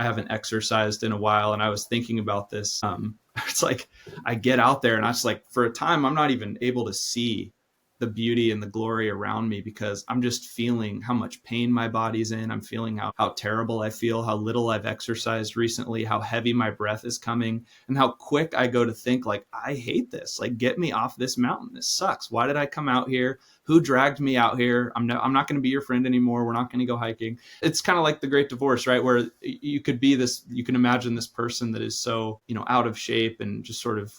I haven't exercised in a while, and I was thinking about this. It's like I get out there and I was like, for a time, I'm not even able to see the beauty and the glory around me because I'm just feeling how much pain my body's in. I'm feeling how terrible I feel, how little I've exercised recently, how heavy my breath is coming, and how quick I go to think like, I hate this. Like, get me off this mountain. This sucks. Why did I come out here? Who dragged me out here? I'm not going to be your friend anymore. We're not going to go hiking. It's kind of like the Great Divorce, right? Where you could be this, you can imagine this person that is so, out of shape and just sort of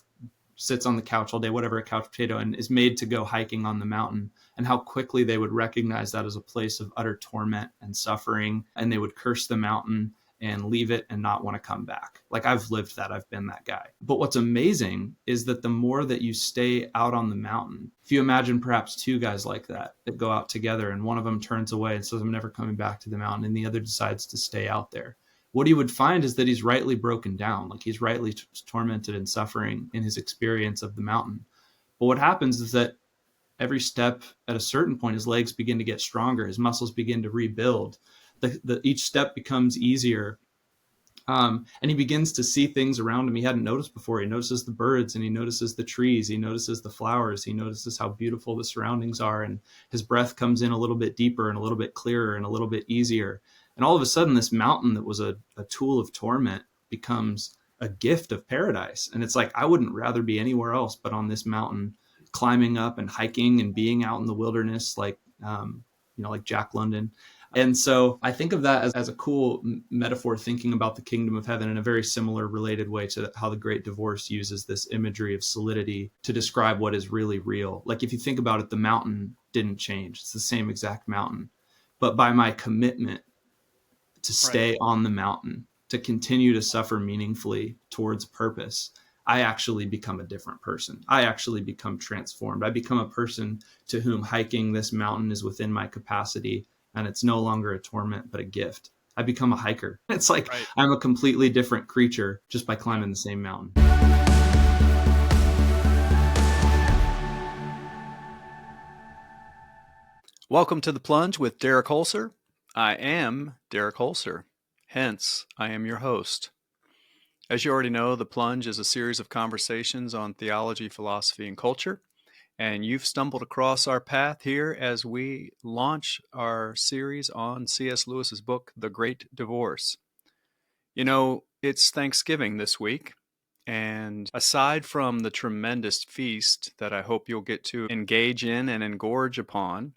sits on the couch all day, whatever, a couch potato, and is made to go hiking on the mountain, and how quickly they would recognize that as a place of utter torment and suffering. And they would curse the mountain and leave it and not want to come back. Like, I've lived that. I've been that guy. But what's amazing is that the more that you stay out on the mountain, if you imagine perhaps two guys like that go out together, and one of them turns away and says, I'm never coming back to the mountain, and the other decides to stay out there, what he would find is that he's rightly broken down. Like, he's rightly tormented and suffering in his experience of the mountain. But what happens is that every step, at a certain point, his legs begin to get stronger. His muscles begin to rebuild. Each step becomes easier. And he begins to see things around him he hadn't noticed before. He notices the birds, and he notices the trees. He notices the flowers. He notices how beautiful the surroundings are. And his breath comes in a little bit deeper and a little bit clearer and a little bit easier. And all of a sudden, this mountain that was a tool of torment becomes a gift of paradise. And it's like, I wouldn't rather be anywhere else but on this mountain, climbing up and hiking and being out in the wilderness, like Jack London. And so I think of that as a cool metaphor, thinking about the kingdom of heaven in a very similar, related way to how the Great Divorce uses this imagery of solidity to describe what is really real. Like, if you think about it, the mountain didn't change. It's the same exact mountain. But by my commitment to stay on the mountain, to continue to suffer meaningfully towards purpose, I actually become a different person. I actually become transformed. I become a person to whom hiking this mountain is within my capacity, and it's no longer a torment, but a gift. I become a hiker. It's like I'm a completely different creature just by climbing the same mountain. Welcome to The Plunge with Derek Holzer. I am Derek Holzer, hence I am your host. As you already know, The Plunge is a series of conversations on theology, philosophy, and culture, and you've stumbled across our path here as we launch our series on C.S. Lewis's book, The Great Divorce. You know, it's Thanksgiving this week, and aside from the tremendous feast that I hope you'll get to engage in and engorge upon,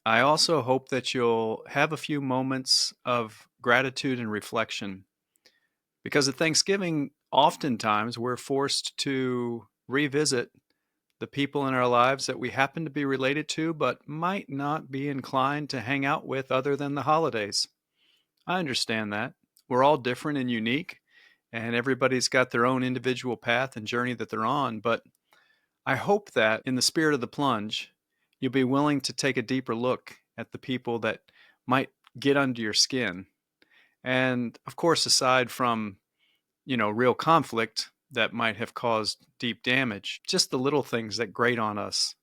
I also hope that you'll have a few moments of gratitude and reflection. Because at Thanksgiving, oftentimes we're forced to revisit the people in our lives that we happen to be related to, but might not be inclined to hang out with other than the holidays. I understand that. We're all different and unique, and everybody's got their own individual path and journey that they're on. But I hope that in the spirit of the plunge, you'll be willing to take a deeper look at the people that might get under your skin. And of course, aside from, real conflict that might have caused deep damage, just the little things that grate on us.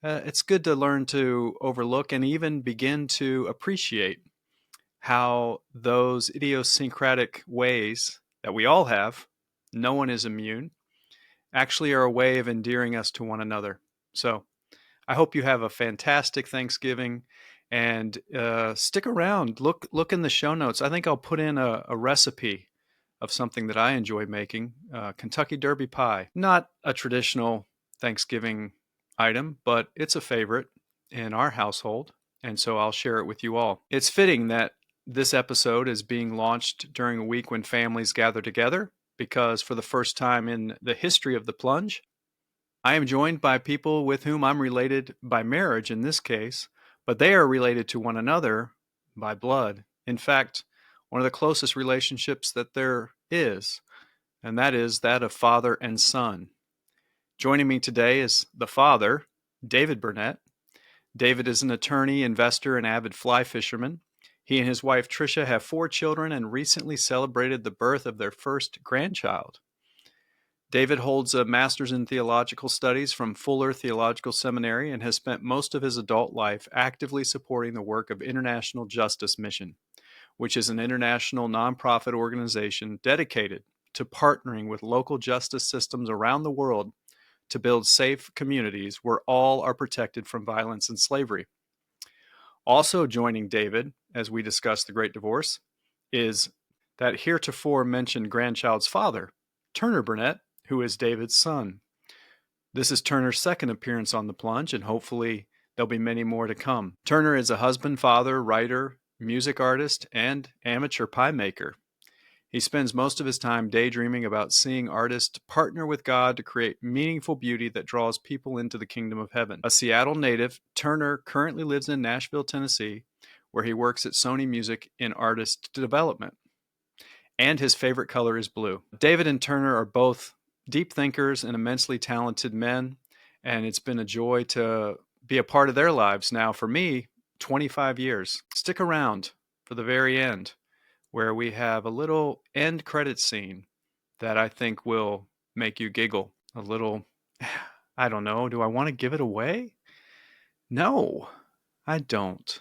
It's good to learn to overlook and even begin to appreciate how those idiosyncratic ways that we all have, no one is immune, actually are a way of endearing us to one another. So I hope you have a fantastic Thanksgiving, and stick around. Look in the show notes. I think I'll put in a recipe of something that I enjoy making, Kentucky Derby pie. Not a traditional Thanksgiving item, but it's a favorite in our household, and so I'll share it with you all. It's fitting that this episode is being launched during a week when families gather together, because for the first time in the history of The Plunge, I am joined by people with whom I'm related by marriage in this case, but they are related to one another by blood. In fact, one of the closest relationships that there is, and that is that of father and son. Joining me today is the father, David Burnett. David is an attorney, investor, and avid fly fisherman. He and his wife, Tricia, have 4 children and recently celebrated the birth of their first grandchild. David holds a master's in theological studies from Fuller Theological Seminary and has spent most of his adult life actively supporting the work of International Justice Mission, which is an international nonprofit organization dedicated to partnering with local justice systems around the world to build safe communities where all are protected from violence and slavery. Also joining David as we discuss the Great Divorce is that heretofore mentioned grandchild's father, Turner Burnett, who is David's son. This is Turner's second appearance on The Plunge, and hopefully there'll be many more to come. Turner is a husband, father, writer, music artist, and amateur pie maker. He spends most of his time daydreaming about seeing artists partner with God to create meaningful beauty that draws people into the kingdom of heaven. A Seattle native, Turner currently lives in Nashville, Tennessee, where he works at Sony Music in artist development. And his favorite color is blue. David and Turner are both deep thinkers and immensely talented men, and it's been a joy to be a part of their lives now, for me, 25 years. Stick around for the very end, where we have a little end credit scene that I think will make you giggle a little. I don't know. Do I want to give it away? No, I don't.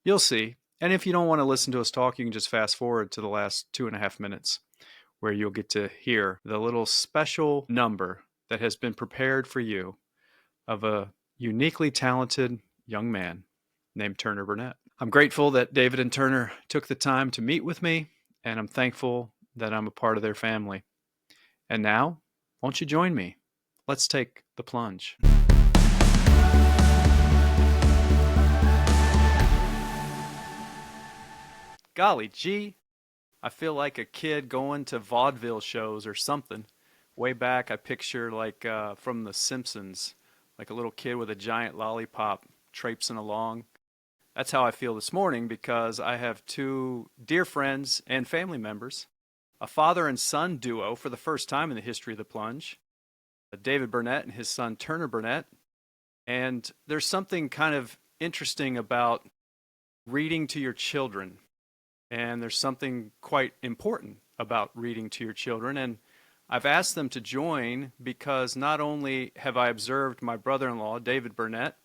You'll see. And if you don't want to listen to us talk, you can just fast forward to the last 2.5 minutes, where you'll get to hear the little special number that has been prepared for you of a uniquely talented young man named Turner Burnett. I'm grateful that David and Turner took the time to meet with me, and I'm thankful that I'm a part of their family. And now, won't you join me? Let's take the plunge. Golly gee, I feel like a kid going to vaudeville shows or something. Way back, I picture like from The Simpsons, like a little kid with a giant lollipop traipsing along. That's how I feel this morning, because I have two dear friends and family members, a father and son duo for the first time in the history of the plunge, David Burnett and his son Turner Burnett. And there's something kind of interesting about reading to your children. And there's something quite important about reading to your children. And I've asked them to join because not only have I observed my brother-in-law, David Burnett,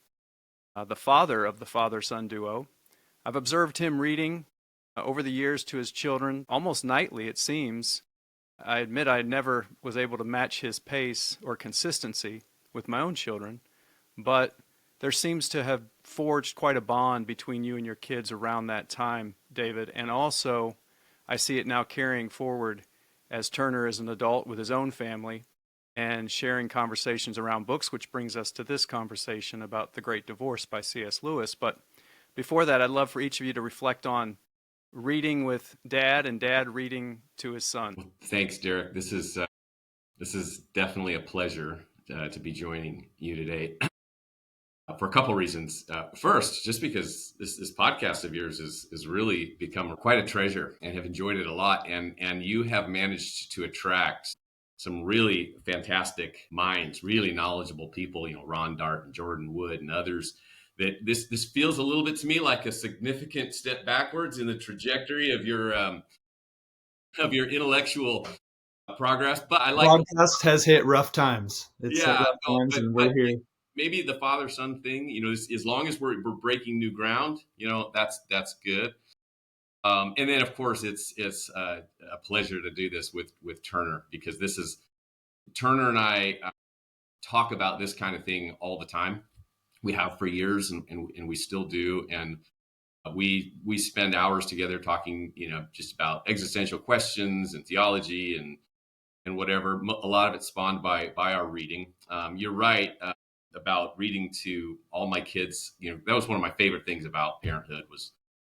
the father of the father-son duo, I've observed him reading over the years to his children almost nightly, it seems. I admit I never was able to match his pace or consistency with my own children, but there seems to have forged quite a bond between you and your kids around that time, David. And also, I see it now carrying forward as Turner is an adult with his own family and sharing conversations around books, which brings us to this conversation about The Great Divorce by C.S. Lewis. But before that, I'd love for each of you to reflect on reading with Dad and Dad reading to his son. Well, thanks, Derek. This is definitely a pleasure to be joining you today. For a couple reasons. First, just because this podcast of yours has really become quite a treasure, and have enjoyed it a lot. And you have managed to attract some really fantastic minds, really knowledgeable people, Ron Dart and Jordan Wood and others. That this feels a little bit to me like a significant step backwards in the trajectory of your intellectual progress. But I like Broadcast has hit rough times. It's hit rough times, and we're here. Maybe the father-son thing, as long as we're breaking new ground, that's good. And then, of course, it's a pleasure to do this with Turner, because Turner and I talk about this kind of thing all the time. We have for years, and we still do. And we spend hours together talking, just about existential questions and theology and whatever. A lot of it spawned by our reading. You're right. About reading to all my kids, that was one of my favorite things about parenthood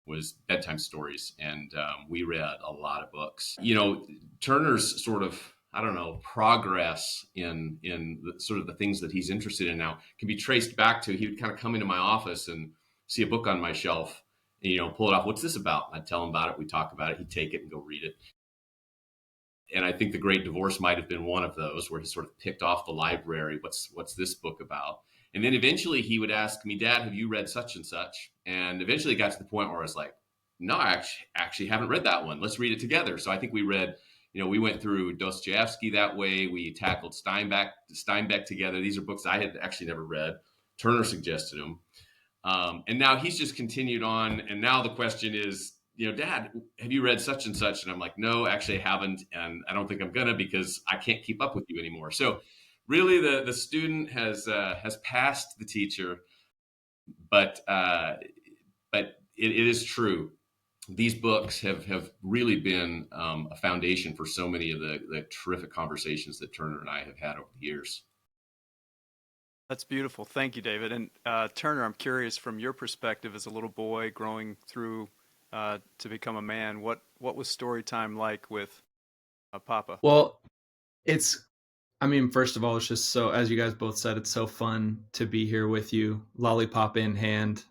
was bedtime stories, and we read a lot of books. Turner's sort of, I don't know, progress in sort of the things that he's interested in now can be traced back to, he would kind of come into my office and see a book on my shelf and, pull it off. What's this about? I'd tell him about it. We'd talk about it. He'd take it and go read it. And I think The Great Divorce might have been one of those where he sort of picked off the library. What's this book about? And then eventually he would ask me, Dad, have you read such and such? And eventually it got to the point where I was like, no, I actually haven't read that one. Let's read it together. So I think we read, we went through Dostoevsky that way. We tackled Steinbeck together. These are books I had actually never read. Turner suggested them. And now he's just continued on. And now the question is, Dad, have you read such and such? And I'm like, no, actually I haven't. And I don't think I'm gonna, because I can't keep up with you anymore. So really the student has passed the teacher, but it is true. These books have really been a foundation for so many of the terrific conversations that Turner and I have had over the years. That's beautiful. Thank you, David. And Turner, I'm curious, from your perspective as a little boy growing through to become a man, what was story time like with Papa? Well, I mean, first of all, it's just so, as you guys both said, it's so fun to be here with you, lollipop in hand,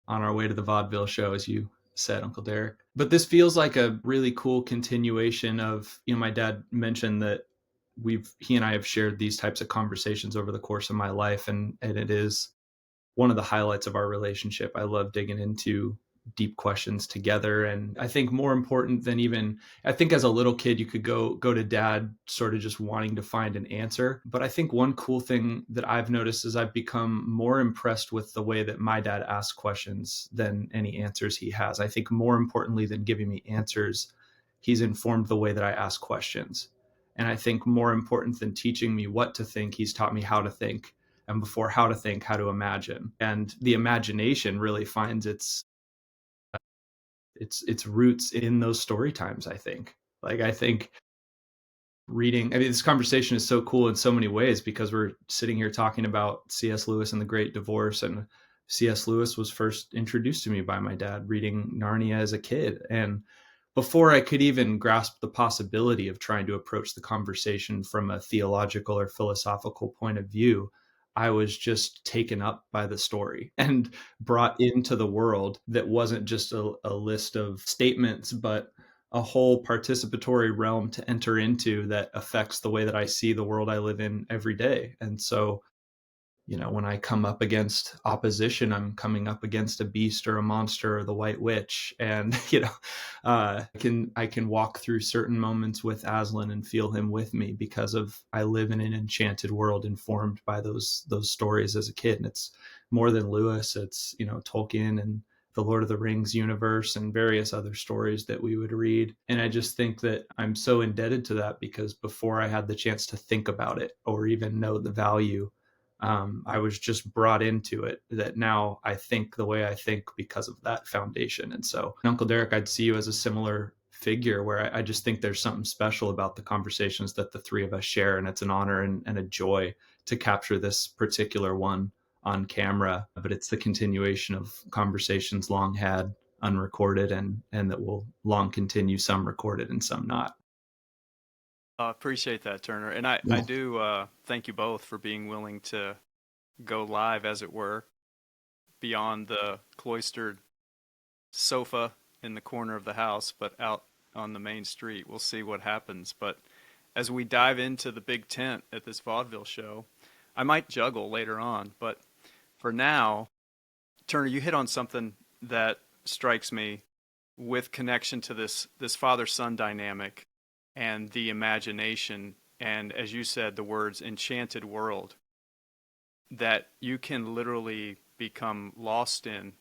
on our way to the vaudeville show, as you said, Uncle Derek. But this feels like a really cool continuation of, my dad mentioned that he and I have shared these types of conversations over the course of my life, and it is one of the highlights of our relationship. I love digging into deep questions together. And I think more important than even, I think as a little kid, you could go to dad sort of just wanting to find an answer. But I think one cool thing that I've noticed is I've become more impressed with the way that my dad asks questions than any answers he has. I think more importantly than giving me answers, he's informed the way that I ask questions. And I think more important than teaching me what to think, he's taught me how to think, and before how to think, how to imagine. And the imagination really finds its roots in those story times, I think. I think reading, this conversation is so cool in so many ways, because we're sitting here talking about C.S. Lewis and the Great Divorce. And C.S. Lewis was first introduced to me by my dad reading Narnia as a kid. And before I could even grasp the possibility of trying to approach the conversation from a theological or philosophical point of view, I was just taken up by the story and brought into the world that wasn't just a list of statements, but a whole participatory realm to enter into that affects the way that I see the world I live in every day. And so, when I come up against opposition, I'm coming up against a beast or a monster or the White Witch. And, I can walk through certain moments with Aslan and feel him with me, because I live in an enchanted world informed by those stories as a kid. And it's more than Lewis. It's, Tolkien and the Lord of the Rings universe and various other stories that we would read. And I just think that I'm so indebted to that, because before I had the chance to think about it or even know the value, I was just brought into it, that now I think the way I think because of that foundation. And so, Uncle Derek, I'd see you as a similar figure, where I just think there's something special about the conversations that the three of us share. And it's an honor and a joy to capture this particular one on camera. But it's the continuation of conversations long had unrecorded, and that will long continue, some recorded and some not. Appreciate that, Turner. And I do thank you both for being willing to go live, as it were, beyond the cloistered sofa in the corner of the house, but out on the main street. We'll see what happens. But as we dive into the big tent at this vaudeville show, I might juggle later on. But for now, Turner, you hit on something that strikes me with connection to this father-son dynamic and the imagination, and as you said, the words enchanted world, that you can literally become lost in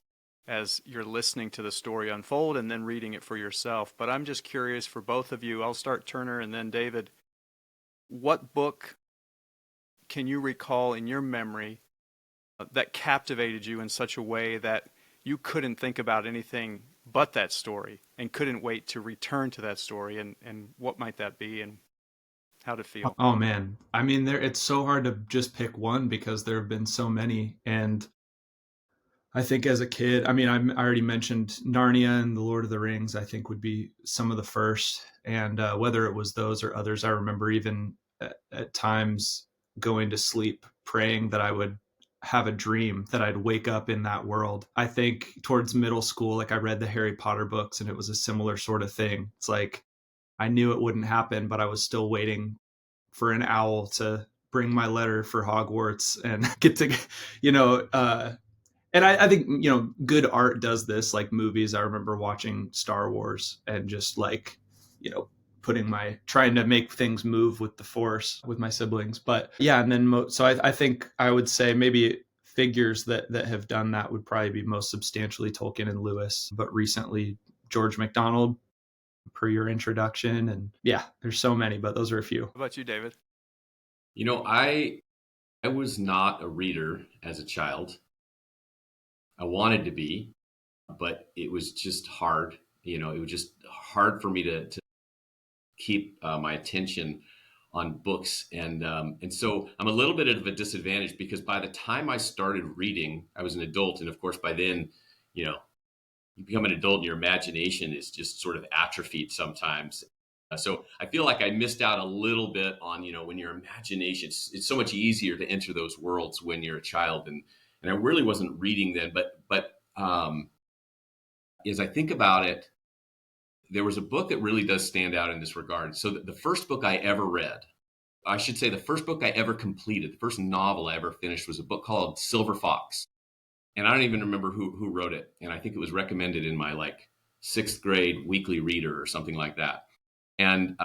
as you're listening to the story unfold and then reading it for yourself. But I'm just curious for both of you, I'll start Turner and then David, what book can you recall in your memory that captivated you in such a way that you couldn't think about anything but that story and couldn't wait to return to that story, and what might that be and how to feel? Oh man. It's so hard to just pick one, because there have been so many. And I think as a kid, I already mentioned Narnia and the Lord of the Rings, I think would be some of the first. And whether it was those or others, I remember even at times going to sleep praying that I would have a dream, that I'd wake up in that world. I think towards middle school, I read the Harry Potter books, and it was a similar sort of thing. It's like I knew it wouldn't happen, but I was still waiting for an owl to bring my letter for Hogwarts and get to, and I think, good art does this, like movies. I remember watching Star Wars and just trying to make things move with the Force with my siblings. But yeah, and then, so I think I would say maybe figures that have done that would probably be most substantially Tolkien and Lewis, but recently George MacDonald, per your introduction. And yeah, there's so many, but those are a few. How about you, David? I was not a reader as a child. I wanted to be, but it was just hard. It was just hard for me to keep my attention on books. And so I'm a little bit of a disadvantage because by the time I started reading, I was an adult. And of course, by then, you become an adult and your imagination is just sort of atrophied sometimes. So I feel like I missed out a little bit on, when your imagination, it's so much easier to enter those worlds when you're a child. And I really wasn't reading then, but as I think about it, there was a book that really does stand out in this regard. So the first book I ever read, I should say the first book I ever completed, the first novel I ever finished was a book called Silver Fox. And I don't even remember who wrote it. And I think it was recommended in my like 6th grade weekly reader or something like that. And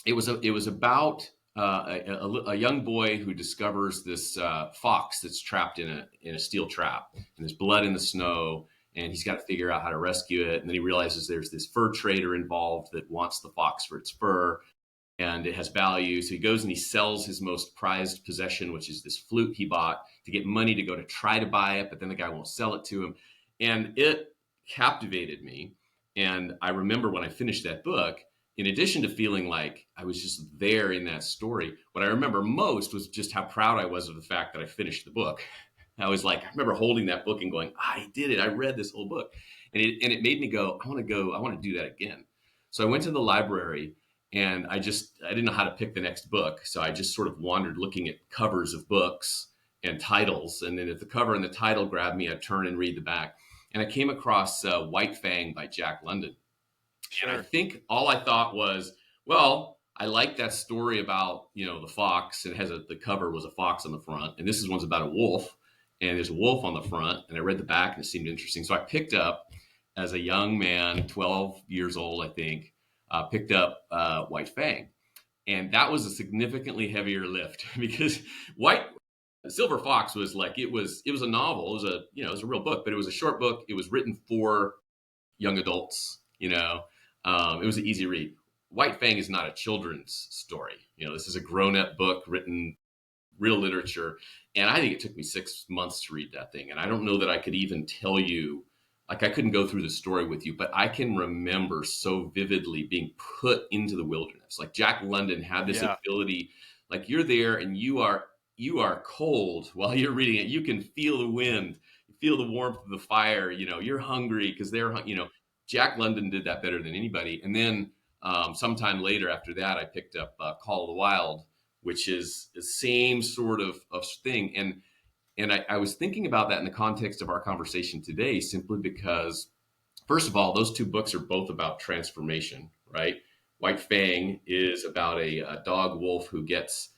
it was about a young boy who discovers this fox that's trapped in a steel trap, and there's blood in the snow, and he's got to figure out how to rescue it. And then he realizes there's this fur trader involved that wants the fox for its fur, and it has value. So he goes and he sells his most prized possession, which is this flute he bought, to get money to go to try to buy it, but then the guy won't sell it to him. And it captivated me. And I remember when I finished that book, in addition to feeling like I was just there in that story, what I remember most was just how proud I was of the fact that I finished the book. I remember holding that book and going, I did it. I read this whole book. And it made me go, I want to do that again. So I went to the library and I didn't know how to pick the next book. So I just sort of wandered looking at covers of books and titles. And then if the cover and the title grabbed me, I'd turn and read the back. And I came across White Fang by Jack London. Sure. And I think all I thought was, well, I like that story about, the fox. It has the cover was a fox on the front. And this one's about a wolf. And there's a wolf on the front. And I read the back and it seemed interesting. So I picked up, as a young man, 12 years old, I think, picked up White Fang. And that was a significantly heavier lift because Silver Fox was like, it was a novel. It was a real book, but it was a short book. It was written for young adults, it was an easy read. White Fang is not a children's story. This is a grown-up book written real literature. And I think it took me 6 months to read that thing. And I don't know that I could even tell you, I couldn't go through the story with you, but I can remember so vividly being put into the wilderness. Like Jack London had this ability, like you're there and you are cold while you're reading it. You can feel the wind, you feel the warmth of the fire, you're hungry because Jack London did that better than anybody. And then sometime later after that, I picked up Call of the Wild, which is the same sort of thing. And I was thinking about that in the context of our conversation today, simply because, first of all, those two books are both about transformation, right? White Fang is about a dog wolf who gets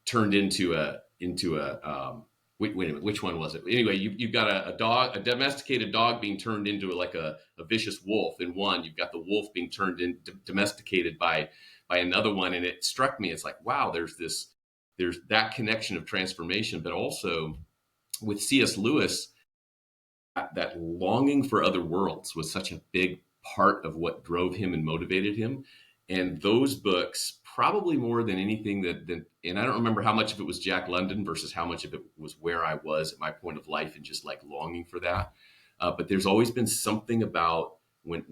turned into a wait a minute, which one was it? Anyway, you've got a domesticated dog being turned into like a vicious wolf in one. You've got the wolf being turned domesticated by another one, and it struck me, it's like, wow, there's that connection of transformation, but also with C.S. Lewis, that longing for other worlds was such a big part of what drove him and motivated him. And those books, probably more than anything and I don't remember how much of it was Jack London versus how much of it was where I was at my point of life and just like longing for that. But there's always been something about when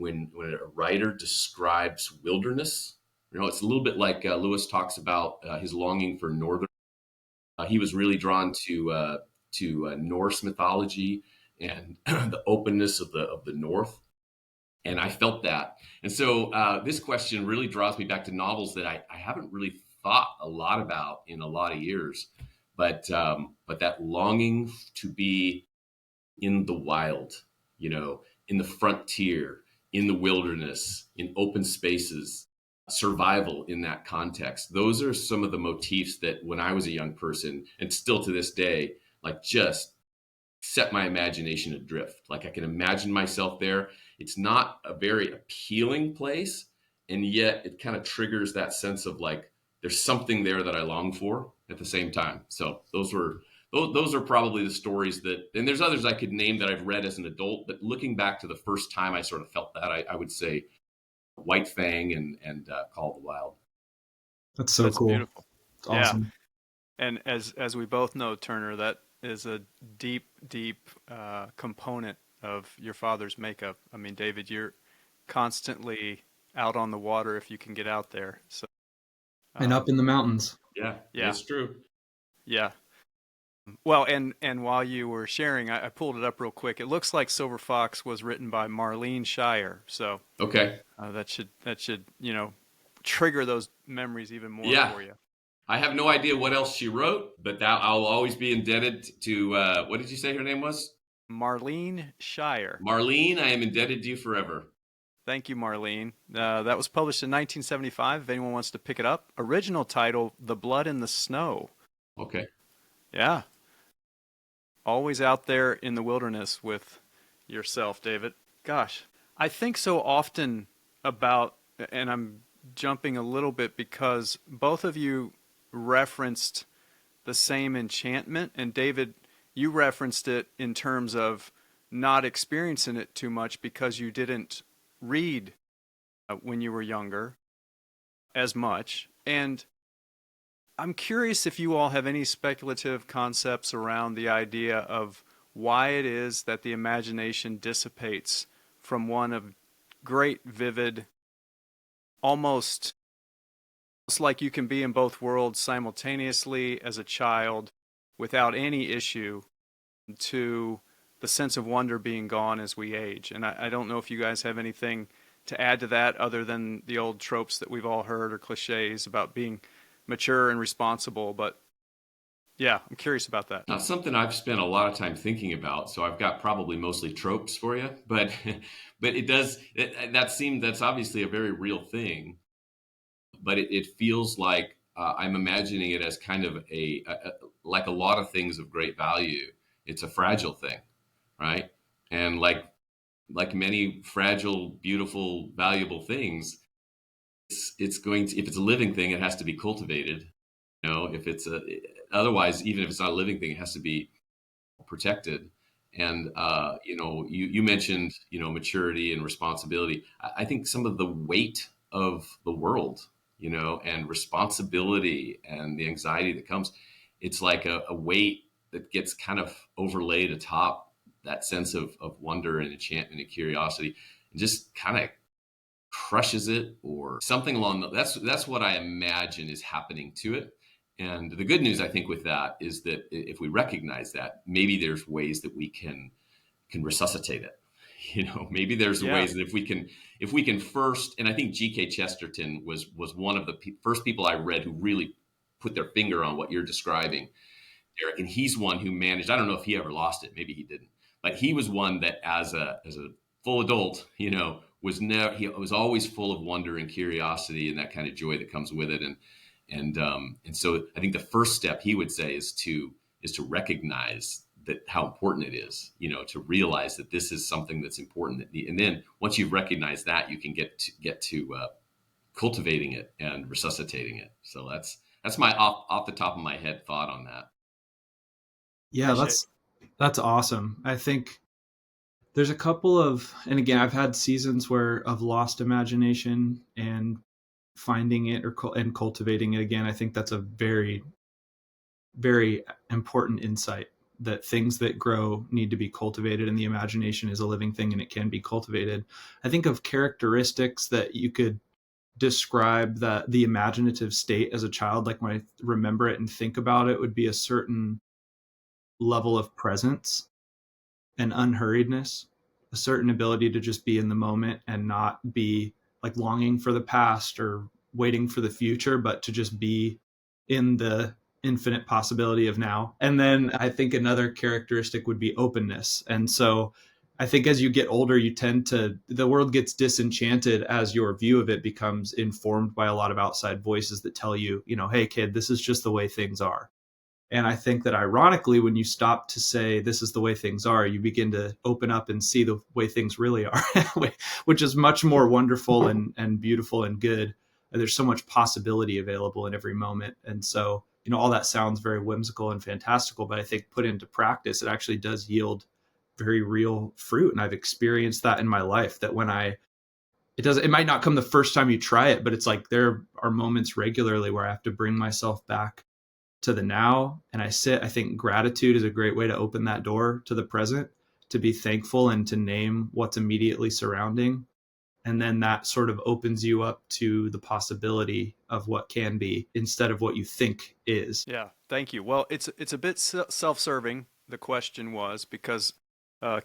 a writer describes wilderness, it's a little bit like Lewis talks about his longing for northern. He was really drawn to Norse mythology and the openness of the North. And I felt that. And so this question really draws me back to novels that I haven't really thought a lot about in a lot of years. But that longing to be in the wild, in the frontier, in the wilderness, in open spaces, survival in that context. Those are some of the motifs that when I was a young person, and still to this day, like just set my imagination adrift. Like I can imagine myself there. It's not a very appealing place, and yet it kind of triggers that sense of like there's something there that I long for at the same time. So those were those are probably the stories that, and there's others I could name that I've read as an adult, but looking back to the first time I sort of felt that, I would say White Fang and Call of the Wild. That's so That's cool. beautiful. It's awesome. Yeah. And as we both know, Turner, that is a deep component of your father's makeup. I mean, David, you're constantly out on the water if you can get out there. So And up in the mountains. Yeah, Yeah. that's true. Yeah. Well, and while you were sharing, I pulled it up real quick. It looks like Silver Fox was written by Marlene Shire. So Okay. that should trigger those memories even more Yeah. for you. I have no idea what else she wrote, but that I'll always be indebted to, what did you say her name was? Marlene Shire. Marlene, I am indebted to you forever. Thank you, Marlene. That was published in 1975, if anyone wants to pick it up. Original title, The Blood in the Snow. Okay. Yeah. Always out there in the wilderness with yourself, David. Gosh, I think so often about, and I'm jumping a little bit because both of you referenced the same enchantment, and David, you referenced it in terms of not experiencing it too much because you didn't read when you were younger as much. And I'm curious if you all have any speculative concepts around the idea of why it is that the imagination dissipates from one of great, vivid, almost like you can be in both worlds simultaneously as a child without any issue, to the sense of wonder being gone as we age. And I don't know if you guys have anything to add to that other than the old tropes that we've all heard or cliches about being mature and responsible. But yeah, I'm curious about that. Not something I've spent a lot of time thinking about, so I've got probably mostly tropes for you. But it does, that's obviously a very real thing. But it feels like I'm imagining it as kind of like a lot of things of great value. It's a fragile thing, right? And like many fragile, beautiful, valuable things, it's going to, if it's a living thing, it has to be cultivated. If it's otherwise, even if it's not a living thing, it has to be protected. And you mentioned maturity and responsibility. I think some of the weight of the world, and responsibility and the anxiety that comes, it's like a weight that gets kind of overlaid atop that sense of wonder and enchantment and curiosity, and just kind of crushes it or something along that's what I imagine is happening to it. And the good news, I think, with that is that if we recognize that, maybe there's ways that we can resuscitate it. Maybe there's ways that if we can first, and I think G.K. Chesterton was one of the first people I read who really put their finger on what you're describing, Derek. And he's one who managed, I don't know if he ever lost it, maybe he didn't, but he was one that as a full adult, he was always full of wonder and curiosity and that kind of joy that comes with it. And so I think the first step he would say is to recognize that how important it is, to realize that this is something that's important. And then once you've recognized that, you can get to cultivating it and resuscitating it. So that's my off the top of my head thought on that. Yeah, that's awesome. I think there's a couple of, and again, I've had seasons of lost imagination and finding it and cultivating it again. I think that's a very, very important insight, that things that grow need to be cultivated, and the imagination is a living thing and it can be cultivated. I think of characteristics that you could describe the imaginative state as a child. Like when I remember it and think about it, would be a certain level of presence and unhurriedness, a certain ability to just be in the moment and not be like longing for the past or waiting for the future, but to just be in the infinite possibility of now. And then I think another characteristic would be openness. And so I think as you get older, the world gets disenchanted as your view of it becomes informed by a lot of outside voices that tell you, hey kid, this is just the way things are. And I think that ironically, when you stop to say this is the way things are, you begin to open up and see the way things really are, which is much more wonderful and beautiful and good. And there's so much possibility available in every moment. And so all that sounds very whimsical and fantastical, but I think put into practice, it actually does yield very real fruit. And I've experienced that in my life, that when it might not come the first time you try it, but it's like there are moments regularly where I have to bring myself back to the now. And I think gratitude is a great way to open that door to the present, to be thankful and to name what's immediately surrounding. And then that sort of opens you up to the possibility of what can be instead of what you think is. Yeah, thank you. Well, it's a bit self-serving, the question was, because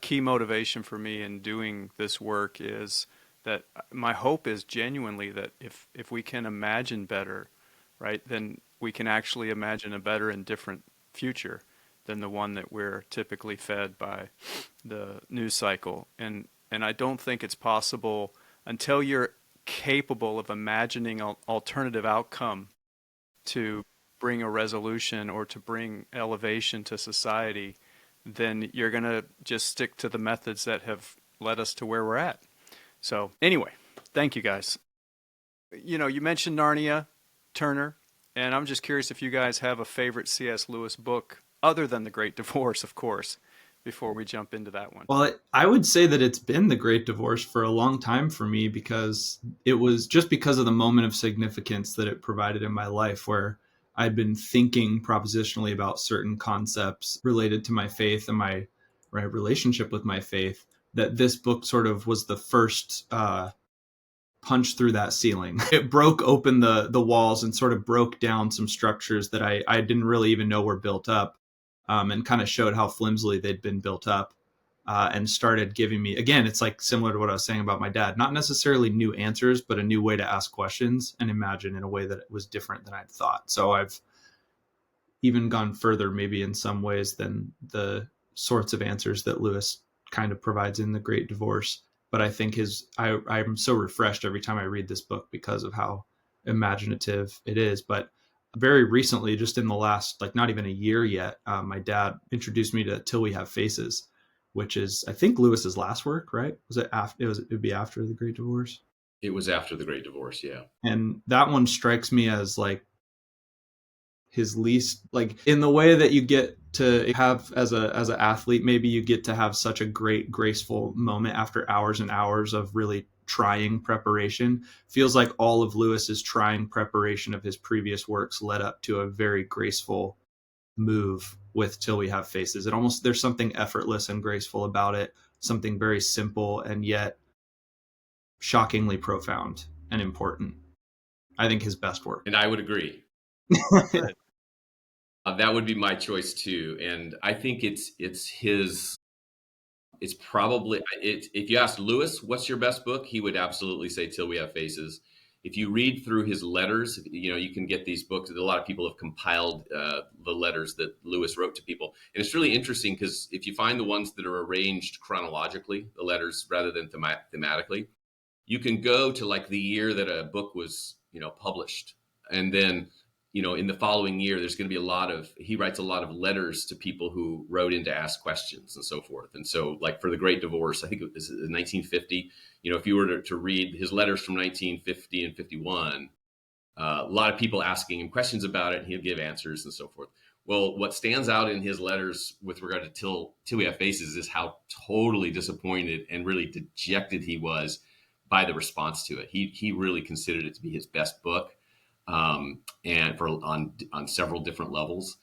key motivation for me in doing this work is that my hope is genuinely that if we can imagine better, right, then we can actually imagine a better and different future than the one that we're typically fed by the news cycle. And I don't think it's possible until you're capable of imagining an alternative outcome to bring a resolution or to bring elevation to society, then you're going to just stick to the methods that have led us to where we're at. So anyway, thank you guys. You mentioned Narnia, Turner, and I'm just curious if you guys have a favorite C.S. Lewis book other than The Great Divorce, of course, before we jump into that one. Well, I would say that it's been The Great Divorce for a long time for me, because it was just because of the moment of significance that it provided in my life, where I'd been thinking propositionally about certain concepts related to my faith and my relationship with my faith, that this book sort of was the first punch through that ceiling. It broke open the walls and sort of broke down some structures that I didn't really even know were built up, and kind of showed how flimsily they'd been built up, and started giving me, again, it's like similar to what I was saying about my dad, not necessarily new answers, but a new way to ask questions and imagine in a way that it was different than I'd thought. So I've even gone further maybe in some ways than the sorts of answers that Lewis kind of provides in The Great Divorce. But I think I'm so refreshed every time I read this book because of how imaginative it is. But very recently, just in the last, not even a year yet, my dad introduced me to Till We Have Faces, which is, I think, Lewis's last work, right? Was it after? It would be after The Great Divorce. It was after The Great Divorce, yeah. And that one strikes me as his least, in the way that you get to have as an athlete, maybe you get to have such a great, graceful moment after hours and hours of really trying preparation. Feels like all of Lewis's trying preparation of his previous works led up to a very graceful move with Till We Have Faces. There's something effortless and graceful about it, something very simple and yet shockingly profound and important. I think his best work. And I would agree. That would be my choice too. And I think it's probably, if you asked Lewis, what's your best book? He would absolutely say Till We Have Faces. If you read through his letters, you can get these books. A lot of people have compiled the letters that Lewis wrote to people. And it's really interesting because if you find the ones that are arranged chronologically, the letters rather than thematically, you can go to the year that a book was, published. And then, in the following year, there's going to be he writes a lot of letters to people who wrote in to ask questions and so forth. And so for The Great Divorce, I think it was 1950, if you were to read his letters from 1950 and 51, a lot of people asking him questions about it, and he'll give answers and so forth. Well, what stands out in his letters with regard to Till We Have Faces is how totally disappointed and really dejected he was by the response to it. He really considered it to be his best book. And on several different levels.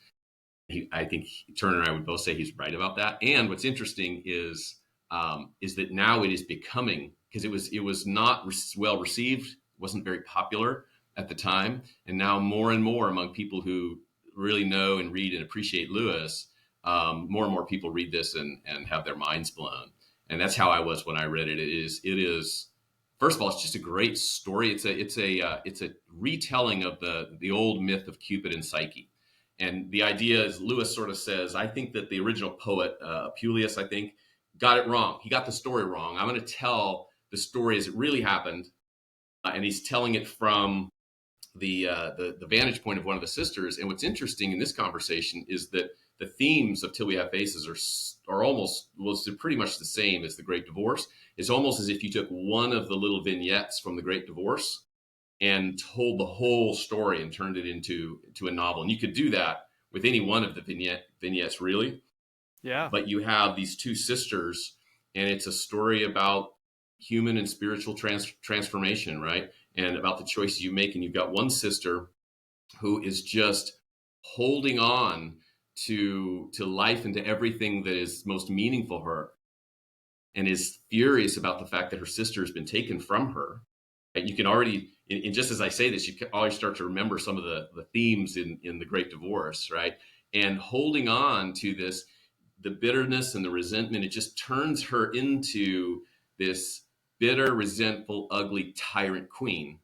I think Turner and I would both say he's right about that. And what's interesting is that now it is becoming, because it was not well received, wasn't very popular at the time, and now more and more among people who really know and read and appreciate Lewis, more and more people read this and have their minds blown. And that's how I was when I read it. It is. First of all, it's just a great story. It's a retelling of the old myth of Cupid and Psyche, and the idea is Lewis sort of says, I think that the original poet Apuleius, I think, got it wrong. He got the story wrong. I'm going to tell the story as it really happened, and he's telling it from the vantage point of one of the sisters. And what's interesting in this conversation is that the themes of Till We Have Faces are almost, they're pretty much the same as The Great Divorce. It's almost as if you took one of the little vignettes from The Great Divorce and told the whole story and turned it into a novel. And you could do that with any one of the vignettes, really. Yeah. But you have these two sisters, and it's a story about human and spiritual transformation, right? And about the choices you make. And you've got one sister who is just holding on to life and to everything that is most meaningful to her, and is furious about the fact that her sister has been taken from her. And you can already, and just as I say this, you can always start to remember some of the themes in the Great Divorce, right? And holding on to this, the bitterness and the resentment, it just turns her into this bitter, resentful, ugly tyrant queen.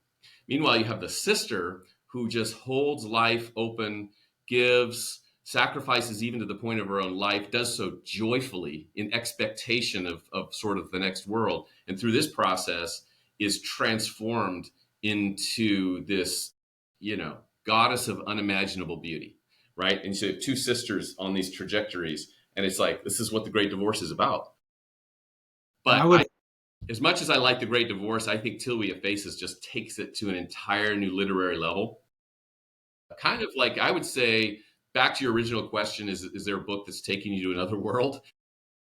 Meanwhile, you have the sister who just holds life open, gives, sacrifices even to the point of her own life, does so joyfully in expectation of sort of the next world. And through this process is transformed into this, goddess of unimaginable beauty, right? And so you have two sisters on these trajectories, and it's like, this is what the Great Divorce is about. But as much as I like the Great Divorce, I think Till We Have Faces just takes it to an entire new literary level. Kind of like, I would say, back to your original question, is there a book that's taking you to another world?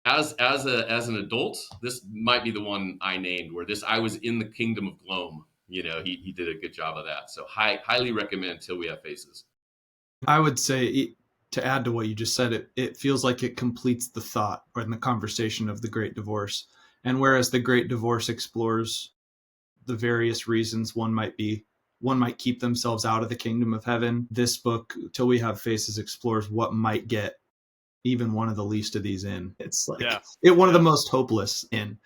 As an adult, this might be the one I named, where I was in the kingdom of gloom. He did a good job of that. So highly recommend Till We Have Faces. I would say, to add to what you just said, it feels like it completes the thought or in the conversation of the Great Divorce. And whereas the Great Divorce explores the various reasons one might keep themselves out of the kingdom of heaven, this book, Till We Have Faces, explores what might get even one of the least of these in. It's like one of the most hopeless in.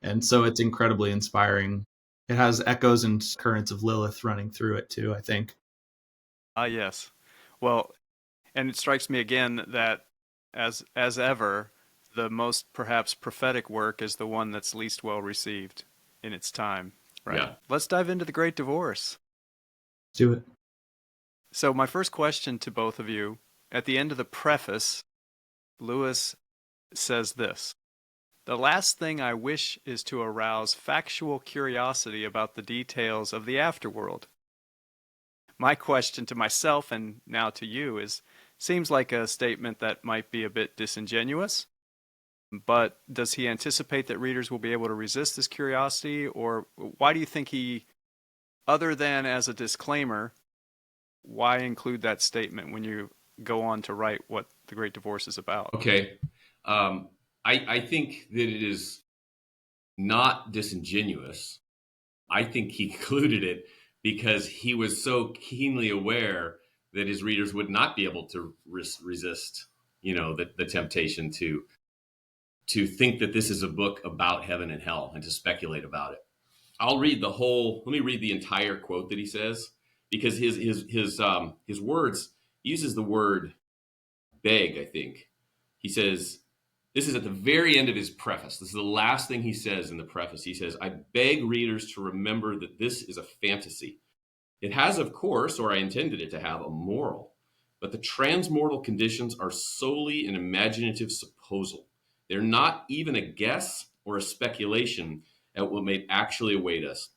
And so it's incredibly inspiring. It has echoes and currents of Lilith running through it too, I think. Yes. Well, and it strikes me again that as ever, the most perhaps prophetic work is the one that's least well received in its time. Right. Yeah. Let's dive into the Great Divorce. Let's do it. So my first question to both of you, at the end of the preface, Lewis says this: "The last thing I wish is to arouse factual curiosity about the details of the afterworld." My question to myself and now to you seems like a statement that might be a bit disingenuous, but does he anticipate that readers will be able to resist this curiosity, or why do you think he, other than as a disclaimer, why include that statement when you go on to write what The Great Divorce is about? Okay. I think that it is not disingenuous. I think he included it because he was so keenly aware that his readers would not be able to resist, the temptation to think that this is a book about heaven and hell and to speculate about it. Let me read the entire quote that he says, because his words, he uses the word beg, I think. He says, this is at the very end of his preface. This is the last thing he says in the preface. He says, "I beg readers to remember that this is a fantasy. It has, of course, or I intended it to have, a moral, but the transmortal conditions are solely an imaginative supposal. They're not even a guess or a speculation at what may actually await us."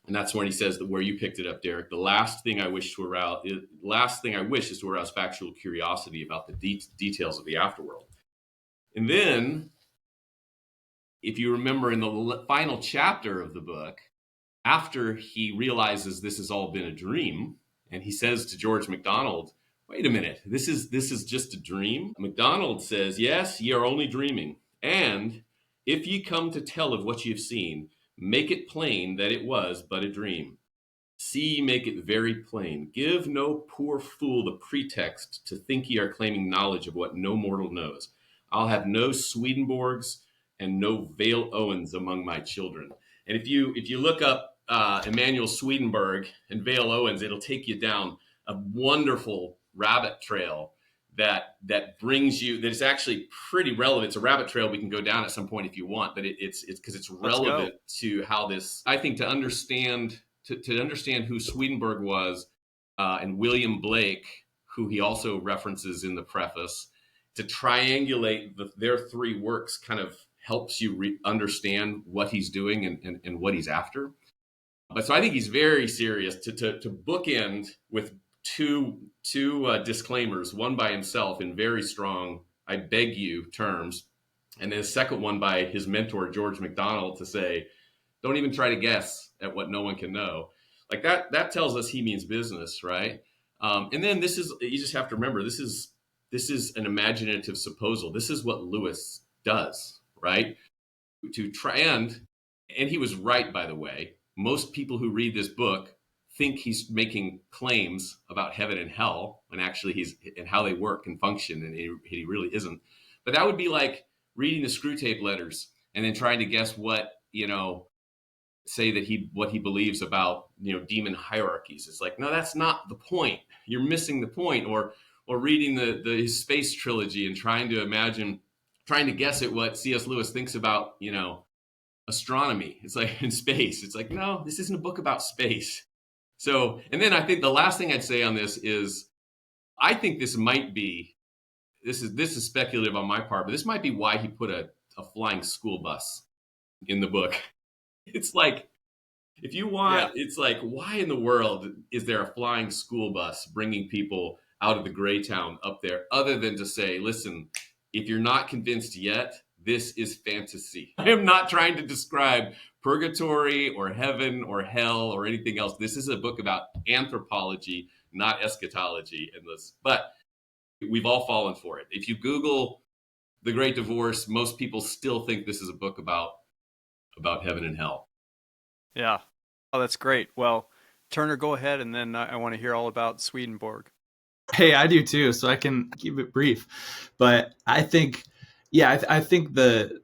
And that's when he says that, where you picked it up, Derek, the last thing I wish is to arouse factual curiosity about the details of the afterworld. And then, if you remember, in the final chapter of the book, after he realizes this has all been a dream, and he says to George MacDonald, "Wait a minute, this is just a dream?" MacDonald says, "Yes, ye are only dreaming. And if ye come to tell of what ye have seen, make it plain that it was but a dream. See, make it very plain. Give no poor fool the pretext to think ye are claiming knowledge of what no mortal knows. I'll have no Swedenborgs and no Vale Owens among my children." And if you look up Emmanuel Swedenborg and Vale Owens, it'll take you down a wonderful rabbit trail that brings you, that is actually pretty relevant. It's a rabbit trail we can go down at some point if you want, but it's because it's relevant to how this, I think, to understand who Swedenborg was, and William Blake, who he also references in the preface, to triangulate their three works kind of helps you understand what he's doing and what he's after. But so I think he's very serious to bookend with two disclaimers, one by himself in very strong, I beg you terms, and then a second one by his mentor, George MacDonald, to say, don't even try to guess at what no one can know. Like that tells us he means business, right? And then this is, you just have to remember, this is an imaginative supposal. This is what Lewis does, right? To try and he was right, by the way. Most people who read this book think he's making claims about heaven and hell, and actually he's and how they work and function, and he really isn't. But that would be like reading the screw tape letters and then trying to guess what, say that what he believes about, demon hierarchies. It's like, no, that's not the point. You're missing the point. Or reading the space trilogy and trying to guess at what C.S. Lewis thinks about, astronomy. It's like in space. It's like, no, this isn't a book about space. So, and then I think the last thing I'd say on this is, I think this is speculative on my part, but this might be why he put a flying school bus in the book. It's like, if you want, It's like, why in the world is there a flying school bus bringing people out of the gray town up there, other than to say, listen, if you're not convinced yet, this is fantasy. I am not trying to describe purgatory or heaven or hell or anything else. This is a book about anthropology, not eschatology. But we've all fallen for it. If you Google The Great Divorce, most people still think this is a book about heaven and hell. Yeah. Oh, that's great. Well, Turner, go ahead, and then I want to hear all about Swedenborg. Hey, I do too, so I can keep it brief. But I think, I think the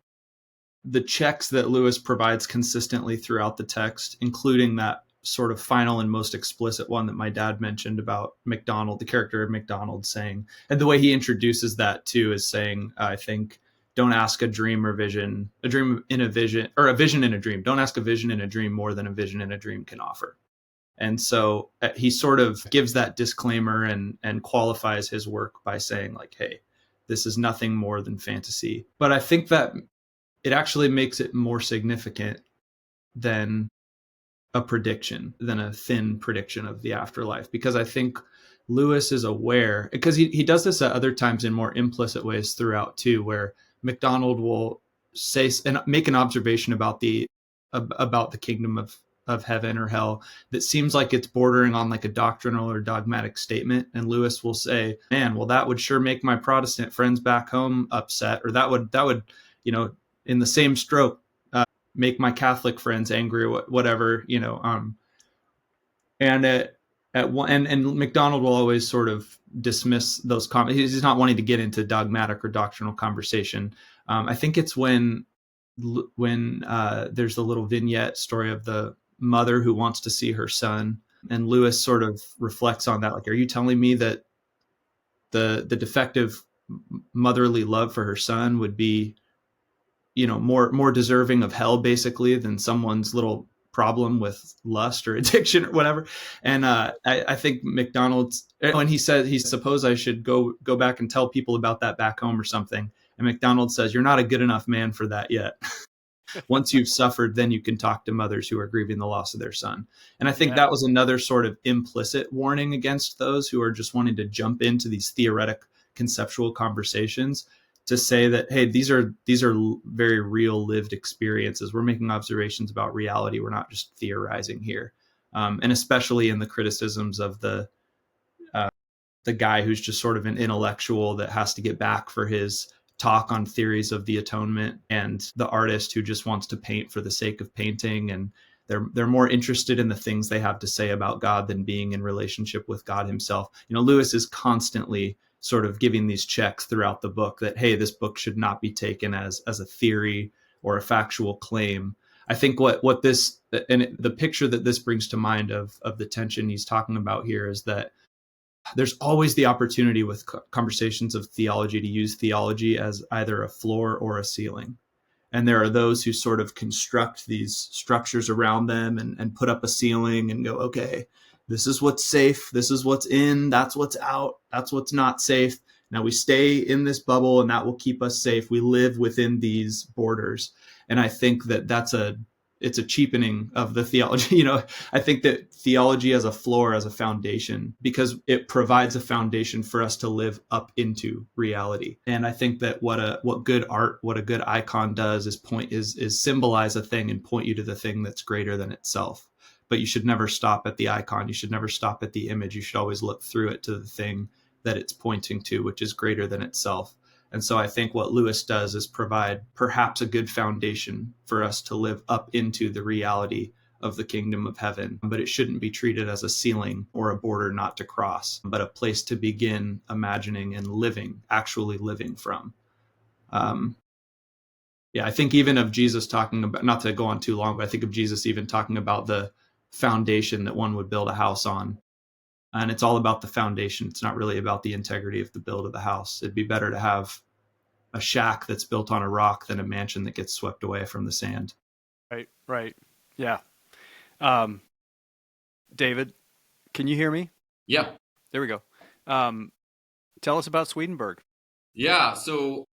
checks that Lewis provides consistently throughout the text, including that sort of final and most explicit one that my dad mentioned about MacDonald, the character of MacDonald saying, and the way he introduces that too is saying, I think, don't ask a dream in a vision, or a vision in a dream. Don't ask a vision in a dream more than a vision in a dream can offer. And so he sort of gives that disclaimer and qualifies his work by saying, like, hey, this is nothing more than fantasy. But I think that it actually makes it more significant than a prediction, than a thin prediction of the afterlife, because I think Lewis is aware, because he does this at other times in more implicit ways throughout too, where MacDonald will say and make an observation about the kingdom of heaven or hell that seems like it's bordering on like a doctrinal or dogmatic statement, and Lewis will say, man, well, that would sure make my Protestant friends back home upset, or that would in the same stroke make my Catholic friends angry, or whatever, and MacDonald will always sort of dismiss those comments. He's not wanting to get into dogmatic or doctrinal conversation. I think it's when there's the little vignette story of the mother who wants to see her son, and Lewis sort of reflects on that. Like, are you telling me that the defective motherly love for her son would be, more deserving of hell basically than someone's little problem with lust or addiction or whatever? And I think MacDonald's, when he said, suppose I should go back and tell people about that back home or something, and MacDonald says, you're not a good enough man for that yet. Once you've suffered, then you can talk to mothers who are grieving the loss of their son. And I think that was another sort of implicit warning against those who are just wanting to jump into these theoretic conceptual conversations, to say that, hey, these are very real lived experiences. We're making observations about reality. We're not just theorizing here. And especially in the criticisms of the guy who's just sort of an intellectual that has to get back for his talk on theories of the atonement, and the artist who just wants to paint for the sake of painting, and they're more interested in the things they have to say about God than being in relationship with God himself. Lewis is constantly sort of giving these checks throughout the book that, hey, this book should not be taken as a theory or a factual claim. I think what this, and the picture that this brings to mind of the tension he's talking about here, is that there's always the opportunity with conversations of theology to use theology as either a floor or a ceiling. And there are those who sort of construct these structures around them and put up a ceiling and go, okay, this is what's safe, this is what's in, that's what's out, that's what's not safe. Now we stay in this bubble and that will keep us safe. We live within these borders. And I think that that's a it's a cheapening of the theology. You know, I think that theology as a floor, as a foundation, because it provides a foundation for us to live up into reality. And I think that what good art, what a good icon does is symbolize a thing and point you to the thing that's greater than itself. But you should never stop at the icon. You should never stop at the image. You should always look through it to the thing that it's pointing to, which is greater than itself. And so I think what Lewis does is provide perhaps a good foundation for us to live up into the reality of the kingdom of heaven. But it shouldn't be treated as a ceiling or a border not to cross, but a place to begin imagining and living, actually living from. I think even of Jesus talking about, not to go on too long, but I think of Jesus even talking about the foundation that one would build a house on. And it's all about the foundation. It's not really about the integrity of the build of the house. It'd be better to have a shack that's built on a rock than a mansion that gets swept away from the sand. Right. Yeah. David, can you hear me? Yeah. There we go. Tell us about Swedenborg. Yeah. So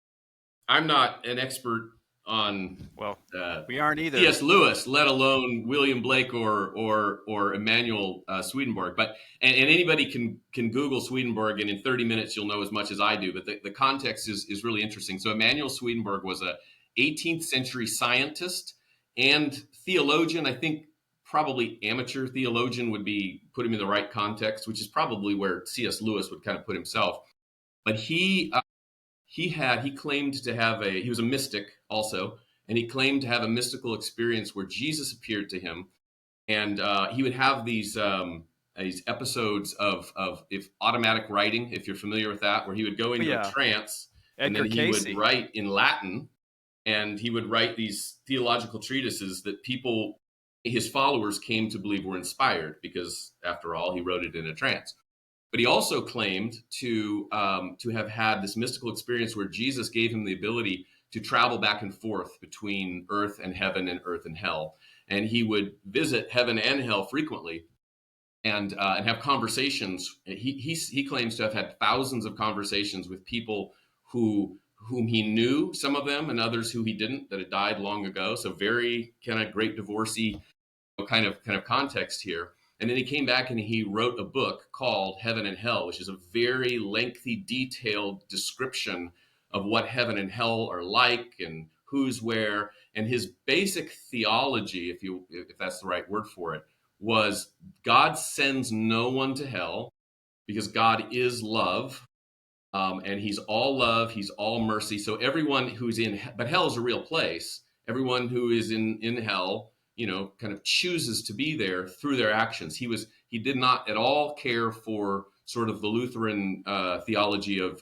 I'm not an expert on we aren't either. C.S. Lewis, let alone William Blake or Emmanuel Swedenborg. But and anybody can Google Swedenborg, and in 30 minutes you'll know as much as I do. But the context is really interesting. So Emmanuel Swedenborg was a 18th century scientist and theologian. I think probably amateur theologian would be put him in the right context, which is probably where C.S. Lewis would kind of put himself. But he claimed to have he was a mystic also, and he claimed to have a mystical experience where Jesus appeared to him, and he would have these episodes of if automatic writing, if you're familiar with that, where he would go into a trance, and then he would write in Latin, and he would write these theological treatises that his followers came to believe were inspired, because after all, he wrote it in a trance. But he also claimed to have had this mystical experience where Jesus gave him the ability to travel back and forth between earth and heaven and earth and hell. And he would visit heaven and hell frequently and have conversations. He claims to have had thousands of conversations with people whom he knew, some of them, and others who he didn't, that had died long ago. So very kind of great divorcee kind of context here. And then he came back and he wrote a book called Heaven and Hell, which is a very lengthy, detailed description of what heaven and hell are like and who's where. And his basic theology, if that's the right word for it, was God sends no one to hell because God is love. And he's all love, he's all mercy. So everyone who's but hell is a real place. Everyone who is in hell, kind of chooses to be there through their actions. He did not at all care for sort of the Lutheran theology of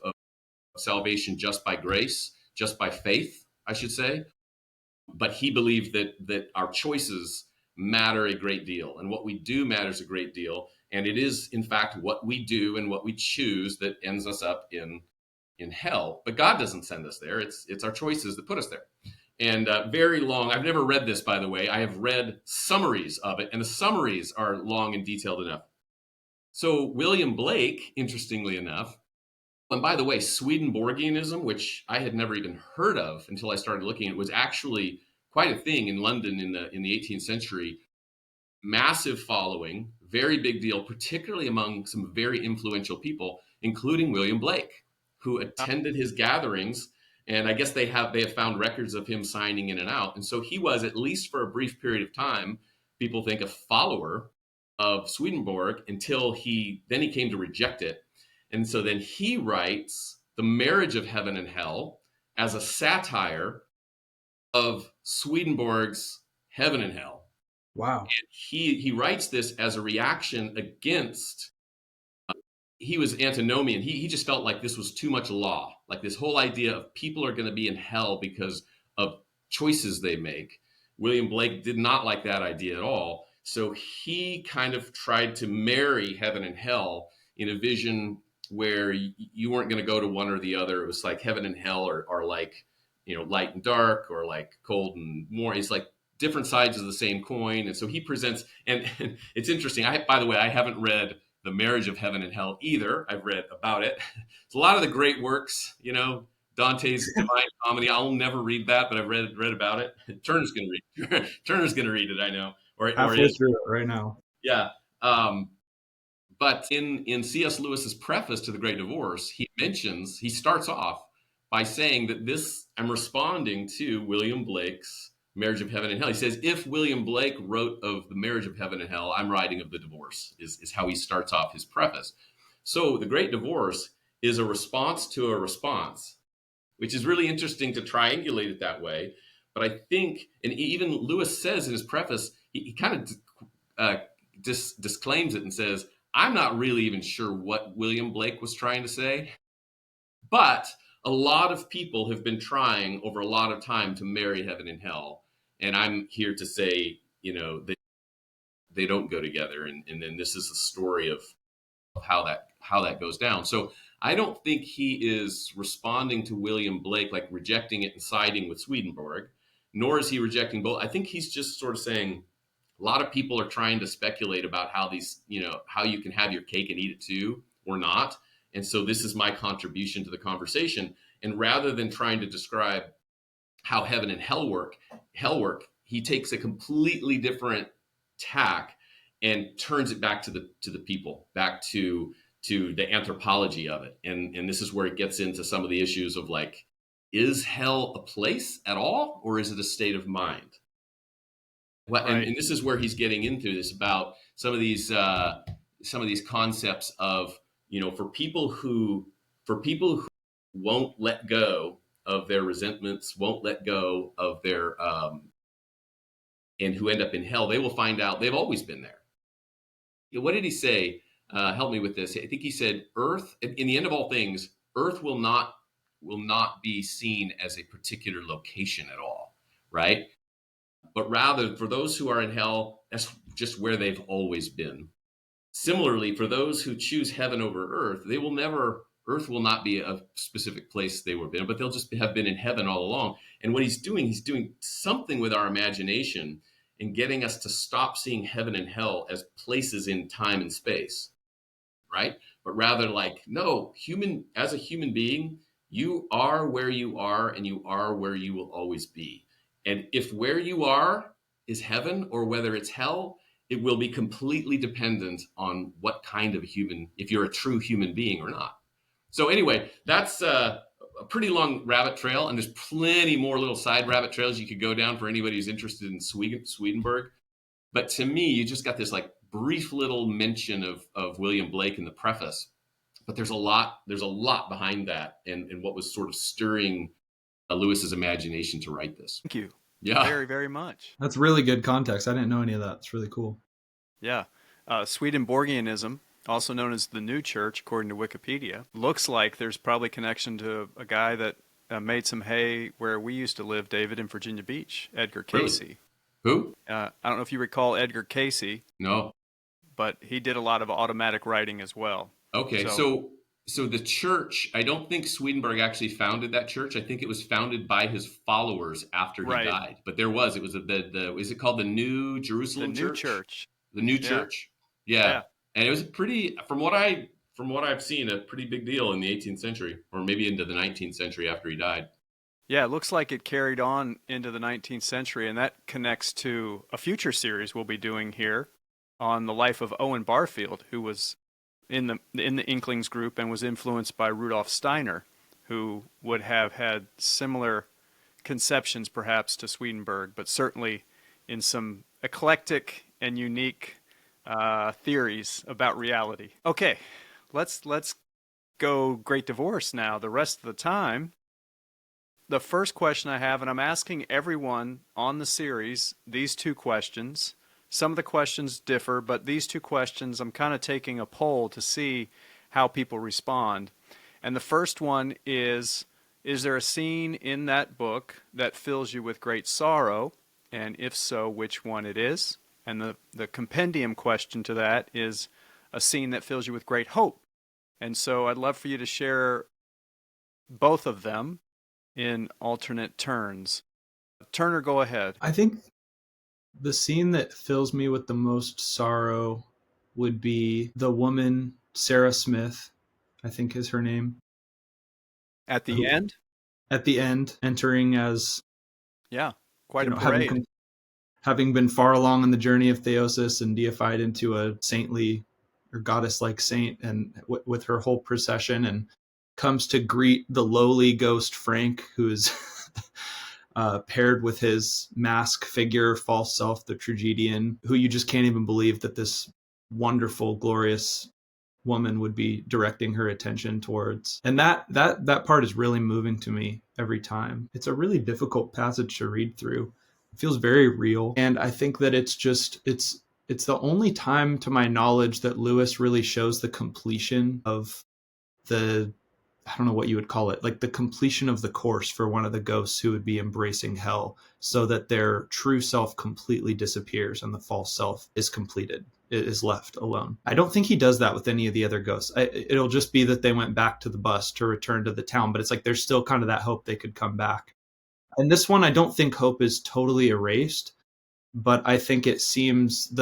salvation just by grace, just by faith, I should say. But he believed that our choices matter a great deal, and what we do matters a great deal. And it is, in fact, what we do and what we choose that ends us up in hell. But God doesn't send us there. It's our choices that put us there. And very long. I've never read this, by the way. I have read summaries of it, and the summaries are long and detailed enough. So William Blake, interestingly enough, and by the way, Swedenborgianism, which I had never even heard of until I started looking at it, was actually quite a thing in London in the 18th century. Massive following, very big deal, particularly among some very influential people, including William Blake, who attended his gatherings. And I guess they have found records of him signing in and out. And so he was, at least for a brief period of time, people think, a follower of Swedenborg until he came to reject it. And so then he writes The Marriage of Heaven and Hell as a satire of Swedenborg's Heaven and Hell. Wow. And he writes this as a reaction against, he was antinomian. He just felt like this was too much law, like this whole idea of people are going to be in hell because of choices they make. William Blake did not like that idea at all. So he kind of tried to marry heaven and hell in a vision where you weren't going to go to one or the other. It was like heaven and hell are like, light and dark, or like cold and warm. It's like different sides of the same coin. And so he presents, and it's interesting. By the way, I haven't read The Marriage of Heaven and Hell either. I've read about it. It's a lot of the great works, Dante's Divine Comedy. I'll never read that, but I've read about it. Turner's going to read. Turner's going to read it. I know, or Halfway is. through it right now. Yeah. But in C.S. Lewis's preface to The Great Divorce, he starts off by saying that I'm responding to William Blake's Marriage of Heaven and Hell. He says, if William Blake wrote of the marriage of heaven and hell, I'm writing of the divorce, is how he starts off his preface. So The Great Divorce is a response to a response, which is really interesting to triangulate it that way. But I think, and even Lewis says in his preface, he kind of disclaims it and says, I'm not really even sure what William Blake was trying to say, but a lot of people have been trying over a lot of time to marry heaven and hell. And I'm here to say, that they don't go together. And then this is the story of how that goes down. So I don't think he is responding to William Blake, like rejecting it and siding with Swedenborg, nor is he rejecting both. I think he's just sort of saying, a lot of people are trying to speculate about how how you can have your cake and eat it too, or not. And so this is my contribution to the conversation. And rather than trying to describe how heaven and hell work, he takes a completely different tack and turns it back to the people, back to the anthropology of it. And this is where it gets into some of the issues of like, is hell a place at all, or is it a state of mind? Well, Right. and this is where he's getting into this about some of these concepts of, for people who won't let go of their resentments, won't let go of their and who end up in hell, they will find out they've always been there. What did he say? Help me with this. I think he said, "Earth, in the end of all things, Earth will not be seen as a particular location at all, right? But rather, for those who are in hell, that's just where they've always been. Similarly, for those who choose heaven over earth, earth will not be a specific place they were been, but they'll just have been in heaven all along. And what he's doing something with our imagination and getting us to stop seeing heaven and hell as places in time and space, right? But rather like, no, as a human being, you are where you are and you are where you will always be. And if where you are is heaven or whether it's hell, it will be completely dependent on what kind of human, if you're a true human being or not. So anyway, that's a pretty long rabbit trail, and there's plenty more little side rabbit trails you could go down for anybody who's interested in Swedenborg. But to me, you just got this like brief little mention of William Blake in the preface, but there's a lot behind that, and what was sort of stirring Lewis's imagination to write this. Thank you. Yeah. Very, very much. That's really good context. I didn't know any of that. It's really cool. Yeah. Swedenborgianism, also known as the New Church, according to Wikipedia, looks like there's probably connection to a guy that made some hay where we used to live, David, in Virginia Beach, Edgar Cayce. Really? Who? I don't know if you recall Edgar Cayce. No. But he did a lot of automatic writing as well. Okay, so the church, I don't think Swedenborg actually founded that church. I think it was founded by his followers after he died. But it was is it called the New Jerusalem Church? The New Church. The New Church. Yeah. And it was from what I've seen, a pretty big deal in the 18th century, or maybe into the 19th century after he died. Yeah, it looks like it carried on into the 19th century, and that connects to a future series we'll be doing here on the life of Owen Barfield, who was in the Inklings group and was influenced by Rudolf Steiner, who would have had similar conceptions perhaps to Swedenborg, but certainly in some eclectic and unique theories about reality. Okay, let's go Great Divorce now. The rest of the time, the first question I have, and I'm asking everyone on the series these two questions. Some of the questions differ, but these two questions, I'm kind of taking a poll to see how people respond. And the first one is there a scene in that book that fills you with great sorrow? And if so, which one it is? And the compendium question to that is a scene that fills you with great hope. And so I'd love for you to share both of them in alternate turns. Turner, go ahead. I think the scene that fills me with the most sorrow would be the woman, Sarah Smith, I think is her name. At the end? at the end, entering as, Yeah, quite you a know, parade. having been far along in the journey of theosis and deified into a saintly or goddess-like saint, and with her whole procession, and comes to greet the lowly ghost Frank, who is paired with his mask figure, false self, the tragedian, who you just can't even believe that this wonderful, glorious woman would be directing her attention towards. And that part is really moving to me every time. It's a really difficult passage to read through. It feels very real. And I think that it's the only time, to my knowledge, that Lewis really shows the completion of the, I don't know what you would call it, like the completion of the course for one of the ghosts who would be embracing hell, so that their true self completely disappears and the false self is completed, it is left alone. I don't think he does that with any of the other ghosts. It'll just be that they went back to the bus to return to the town, but it's like there's still kind of that hope they could come back. And this one, I don't think hope is totally erased, but I think it seems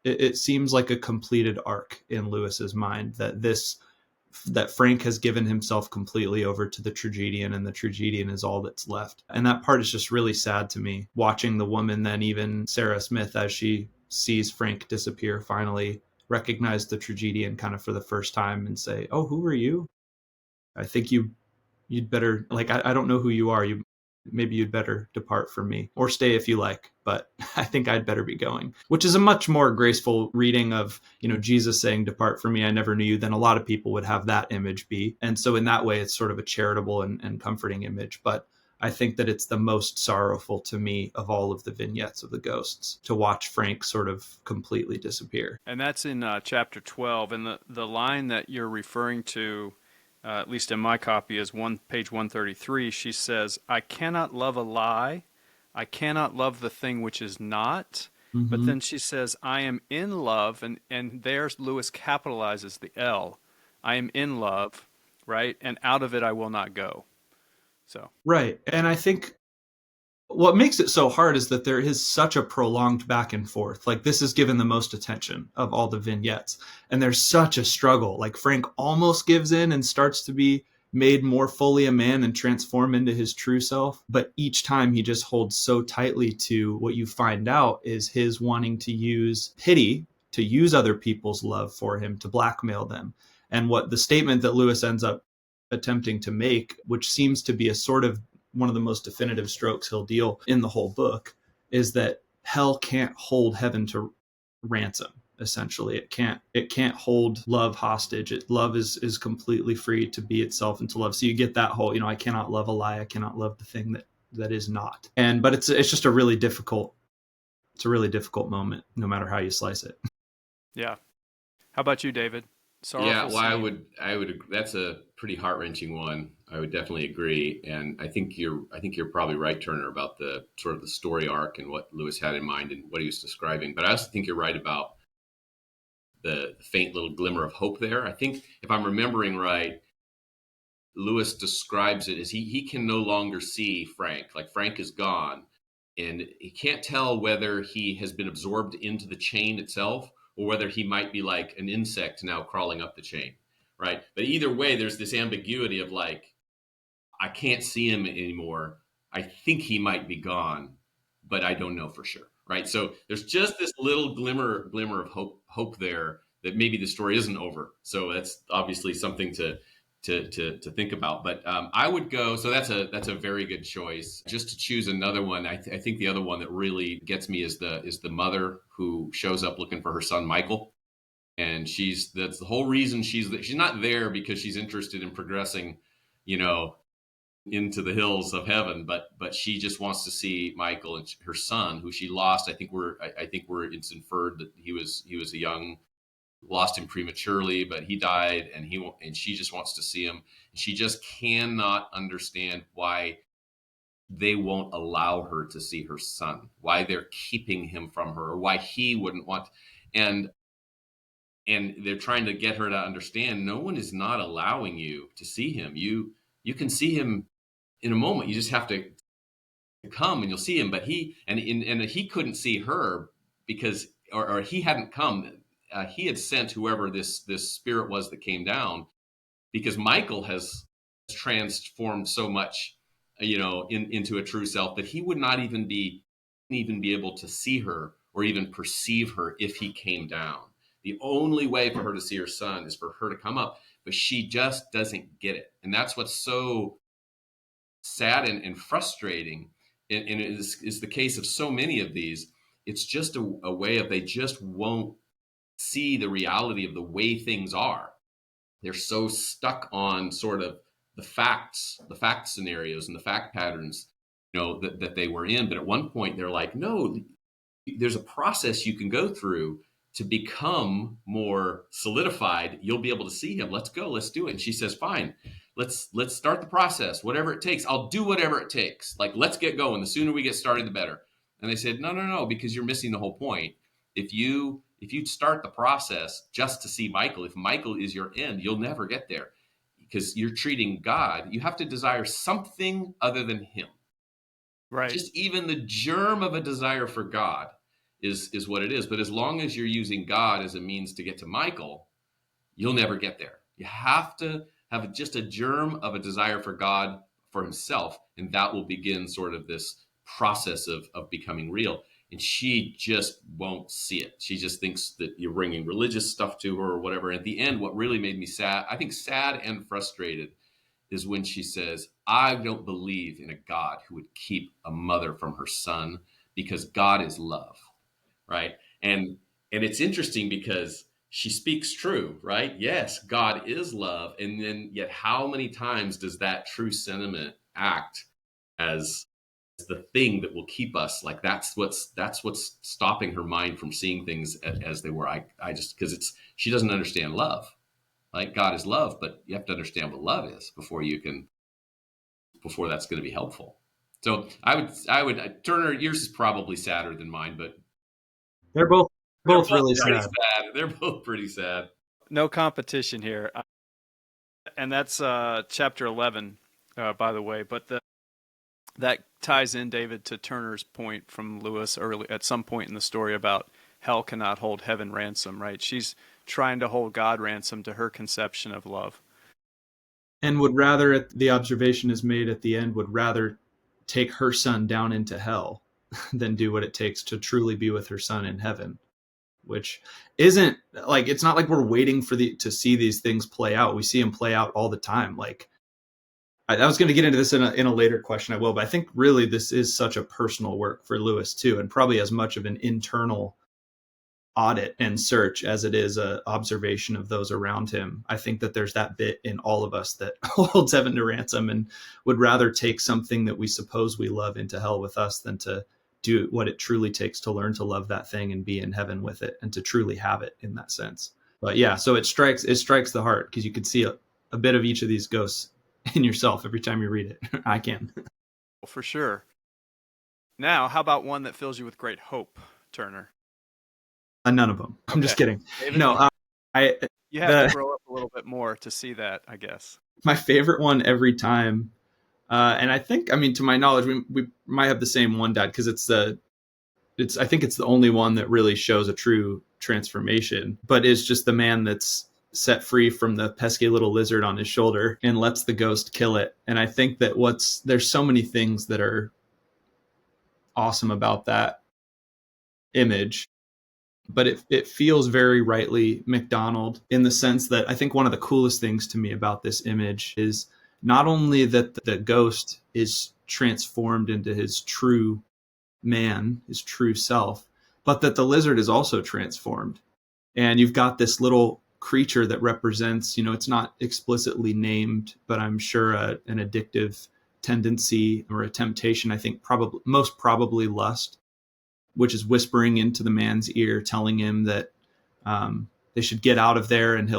it seems like a completed arc in Lewis's mind, that Frank has given himself completely over to the tragedian, and the tragedian is all that's left. And that part is just really sad to me, watching the woman, then even Sarah Smith, as she sees Frank disappear, finally recognize the tragedian kind of for the first time and say, "Oh, who are you? I think you'd better, like, I don't know who you are. Maybe you'd better depart from me, or stay if you like, but I think I'd better be going," which is a much more graceful reading of, you know, Jesus saying, "Depart from me, I never knew you," than a lot of people would have that image be. And so in that way, it's sort of a charitable and comforting image. But I think that it's the most sorrowful to me of all of the vignettes of the ghosts, to watch Frank sort of completely disappear. And that's in chapter 12. And the line that you're referring to, at least in my copy, is page 133. She says, "I cannot love a lie. I cannot love the thing which is not." Mm-hmm. But then she says, "I am in love." And there's Lewis capitalizes the L. I am in love, right? And out of it I will not go. So Right. And I think what makes it so hard is that there is such a prolonged back and forth. Like, this is given the most attention of all the vignettes, and there's such a struggle. Like, Frank almost gives in and starts to be made more fully a man and transform into his true self, but each time he just holds so tightly to what you find out is his wanting to use pity, to use other people's love for him, to blackmail them. And what the statement that Lewis ends up attempting to make, which seems to be a sort of one of the most definitive strokes he'll deal in the whole book, is that hell can't hold heaven to ransom. Essentially, it can't hold love hostage. Love is completely free to be itself and to love. So you get that whole, you know, I cannot love a lie, I cannot love the thing that is not. But it's just a really difficult moment, no matter how you slice it. yeah. How about you, David? Sorrowful Yeah, well, scene. I would. That's a pretty heart wrenching one. I would definitely agree, and I think you're probably right, Turner, about the sort of the story arc and what Lewis had in mind and what he was describing. But I also think you're right about the faint little glimmer of hope there. I think, if I'm remembering right, Lewis describes it as he can no longer see Frank. Like, Frank is gone, and he can't tell whether he has been absorbed into the chain itself or whether he might be like an insect now crawling up the chain, right? But either way, there's this ambiguity of like, I can't see him anymore. I think he might be gone, but I don't know for sure, right? So there's just this little glimmer of hope there, that maybe the story isn't over. So that's obviously something to think about. But I would go. So that's a very good choice. Just to choose another one, I think the other one that really gets me is the mother who shows up looking for her son Michael, and that's the whole reason she's not there because she's interested in progressing, you know, into the hills of heaven, but she just wants to see Michael and her son, who she lost. I think it's inferred that he was a young, lost him prematurely, but he died, and she just wants to see him. She just cannot understand why they won't allow her to see her son, why they're keeping him from her, or why he wouldn't want. And they're trying to get her to understand, no one is not allowing you to see him. You can see him in a moment. You just have to come and you'll see him. But he couldn't see her because, or he hadn't come. He had sent whoever this spirit was that came down, because Michael has transformed so much, into a true self that he would not even be able to see her or even perceive her if he came down. The only way for her to see her son is for her to come up, but she just doesn't get it. And that's what's so sad and frustrating. And it is the case of so many of these. It's just a way of, they just won't see the reality of the way things are. They're so stuck on sort of the fact scenarios and the fact patterns, that they were in. But at one point they're like, no, there's a process you can go through to become more solidified. You'll be able to see him. Let's go. Let's do it. And she says, fine, let's start the process, whatever it takes. I'll do whatever it takes. Like, let's get going. The sooner we get started, the better. And they said, no, because you're missing the whole point. If you start the process just to see Michael, if Michael is your end, you'll never get there, because you're treating God. You have to desire something other than him. Right. Just even the germ of a desire for God is what it is. But as long as you're using God as a means to get to Michael, you'll never get there. You have to have just a germ of a desire for God, for himself, and that will begin sort of this process of becoming real. And she just won't see it. She just thinks that you're bringing religious stuff to her or whatever. At the end, what really made me sad, I think sad and frustrated, is when she says, I don't believe in a God who would keep a mother from her son, because God is love, right? And it's interesting because she speaks true, right? Yes, God is love. And then yet how many times does that true sentiment act as the thing that will keep us, like that's what's stopping her mind from seeing things as they were. I just, because she doesn't understand love. Like, God is love, but you have to understand what love is before that's going to be helpful. So I would Turner, yours is probably sadder than mine, but they're both really pretty sad. They're both pretty sad. No competition here. And that's chapter 11, by the way. But that ties in, David, to Turner's point from Lewis early at some point in the story about hell cannot hold heaven ransom, right? She's trying to hold God ransom to her conception of love. And would rather, the observation is made at the end, would rather take her son down into hell than do what it takes to truly be with her son in heaven, which isn't like, it's not like we're waiting for to see these things play out. We see them play out all the time. Like, I was going to get into this in a later question, I will, but I think really this is such a personal work for Lewis too, and probably as much of an internal audit and search as it is a observation of those around him. I think that there's that bit in all of us that holds heaven to ransom and would rather take something that we suppose we love into hell with us than to do what it truly takes to learn to love that thing and be in heaven with it and to truly have it in that sense. But yeah, so it strikes the heart, because you can see a bit of each of these ghosts in yourself every time you read it. I can. For sure. Now, how about one that fills you with great hope, Turner? None of them. I'm just kidding. David, no, you have to grow up a little bit more to see that, I guess. My favorite one every time, and I think, to my knowledge, we might have the same one, Dad, because I think it's the only one that really shows a true transformation, but it's just the man that's set free from the pesky little lizard on his shoulder and lets the ghost kill it. And I think that there's so many things that are awesome about that image, but it feels very rightly McDonald, in the sense that I think one of the coolest things to me about this image is not only that the ghost is transformed into his true man, his true self, but that the lizard is also transformed. And you've got this little creature that represents, it's not explicitly named, but I'm sure an addictive tendency or a temptation. I think most probably lust, which is whispering into the man's ear, telling him that they should get out of there, and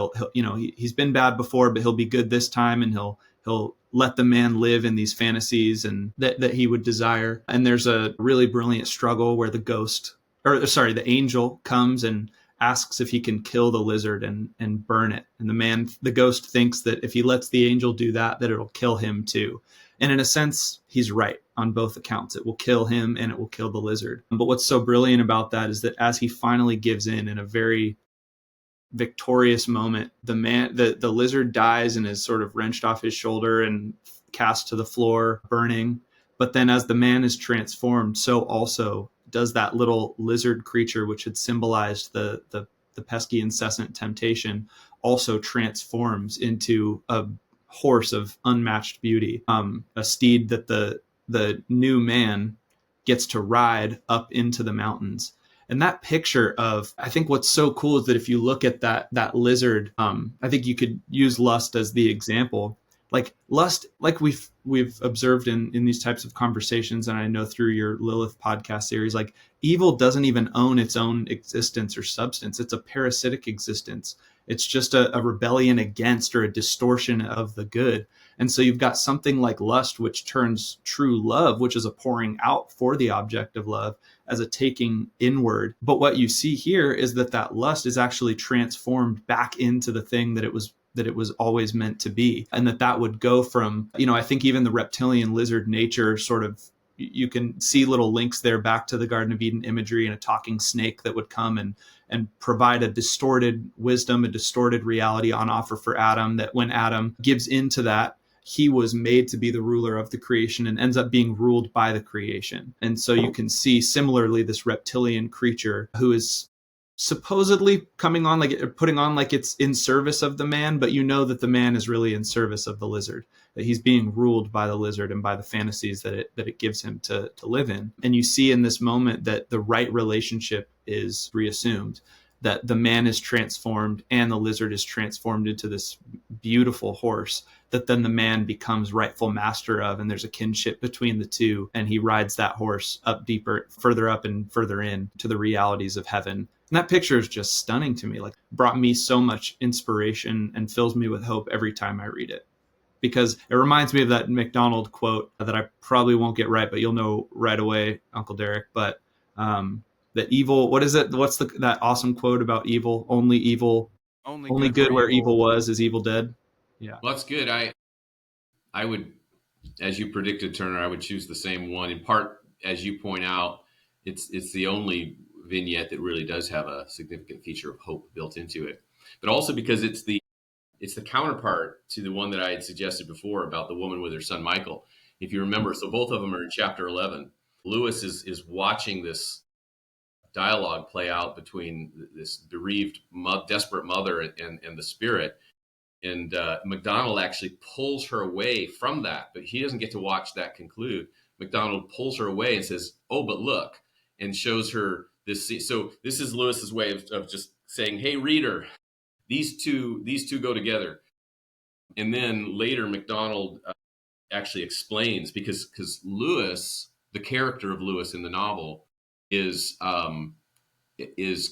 he's been bad before, but he'll be good this time, and he'll let the man live in these fantasies and that he would desire. And there's a really brilliant struggle where the angel comes and asks if he can kill the lizard and burn it. And the ghost thinks that if he lets the angel do that it'll kill him too. And in a sense, he's right on both accounts. It will kill him and it will kill the lizard. But what's so brilliant about that is that as he finally gives in a very victorious moment. The lizard dies and is sort of wrenched off his shoulder and cast to the floor, burning. But then as the man is transformed, so also does that little lizard creature, which had symbolized the pesky, incessant temptation, also transforms into a horse of unmatched beauty, a steed that the new man gets to ride up into the mountains. And that picture of, I think what's so cool is that if you look at that lizard, I think you could use lust as the example. Like lust, like we've observed in these types of conversations, and I know through your Lilith podcast series, like evil doesn't even own its own existence or substance. It's a parasitic existence. It's just a rebellion against or a distortion of the good. And so you've got something like lust, which turns true love, which is a pouring out for the object of love, as a taking inward. But what you see here is that lust is actually transformed back into the thing that it was always meant to be. And that would go from, I think even the reptilian lizard nature sort of, you can see little links there back to the Garden of Eden imagery and a talking snake that would come and provide a distorted wisdom, a distorted reality on offer for Adam, that when Adam gives into that, he was made to be the ruler of the creation and ends up being ruled by the creation. And so you can see similarly this reptilian creature who is supposedly putting on like it's in service of the man, but that the man is really in service of the lizard, that he's being ruled by the lizard and by the fantasies that it gives him to live in. And you see in this moment that the right relationship is reassumed, that the man is transformed and the lizard is transformed into this beautiful horse that then the man becomes rightful master of. And there's a kinship between the two. And he rides that horse up deeper, further up and further in to the realities of heaven. And that picture is just stunning to me, like brought me so much inspiration and fills me with hope every time I read it. Because it reminds me of that McDonald quote that I probably won't get right, but you'll know right away, Uncle Derek. But that evil, what is it? What's that awesome quote about evil? Only good where evil was is evil dead. Yeah. Well, that's good. I would, as you predicted, Turner, I would choose the same one. In part, as you point out, it's the only vignette that really does have a significant feature of hope built into it, but also because it's the counterpart to the one that I had suggested before about the woman with her son Michael. If you remember, so both of them are in chapter 11. Lewis is watching this dialogue play out between this bereaved, desperate mother and the spirit. And MacDonald actually pulls her away from that, but he doesn't get to watch that conclude. MacDonald pulls her away and says, "Oh, but look," and shows her this. So this is Lewis's way of just saying, "Hey, reader, these two go together." And then later, MacDonald actually explains, because Lewis, the character of Lewis in the novel, is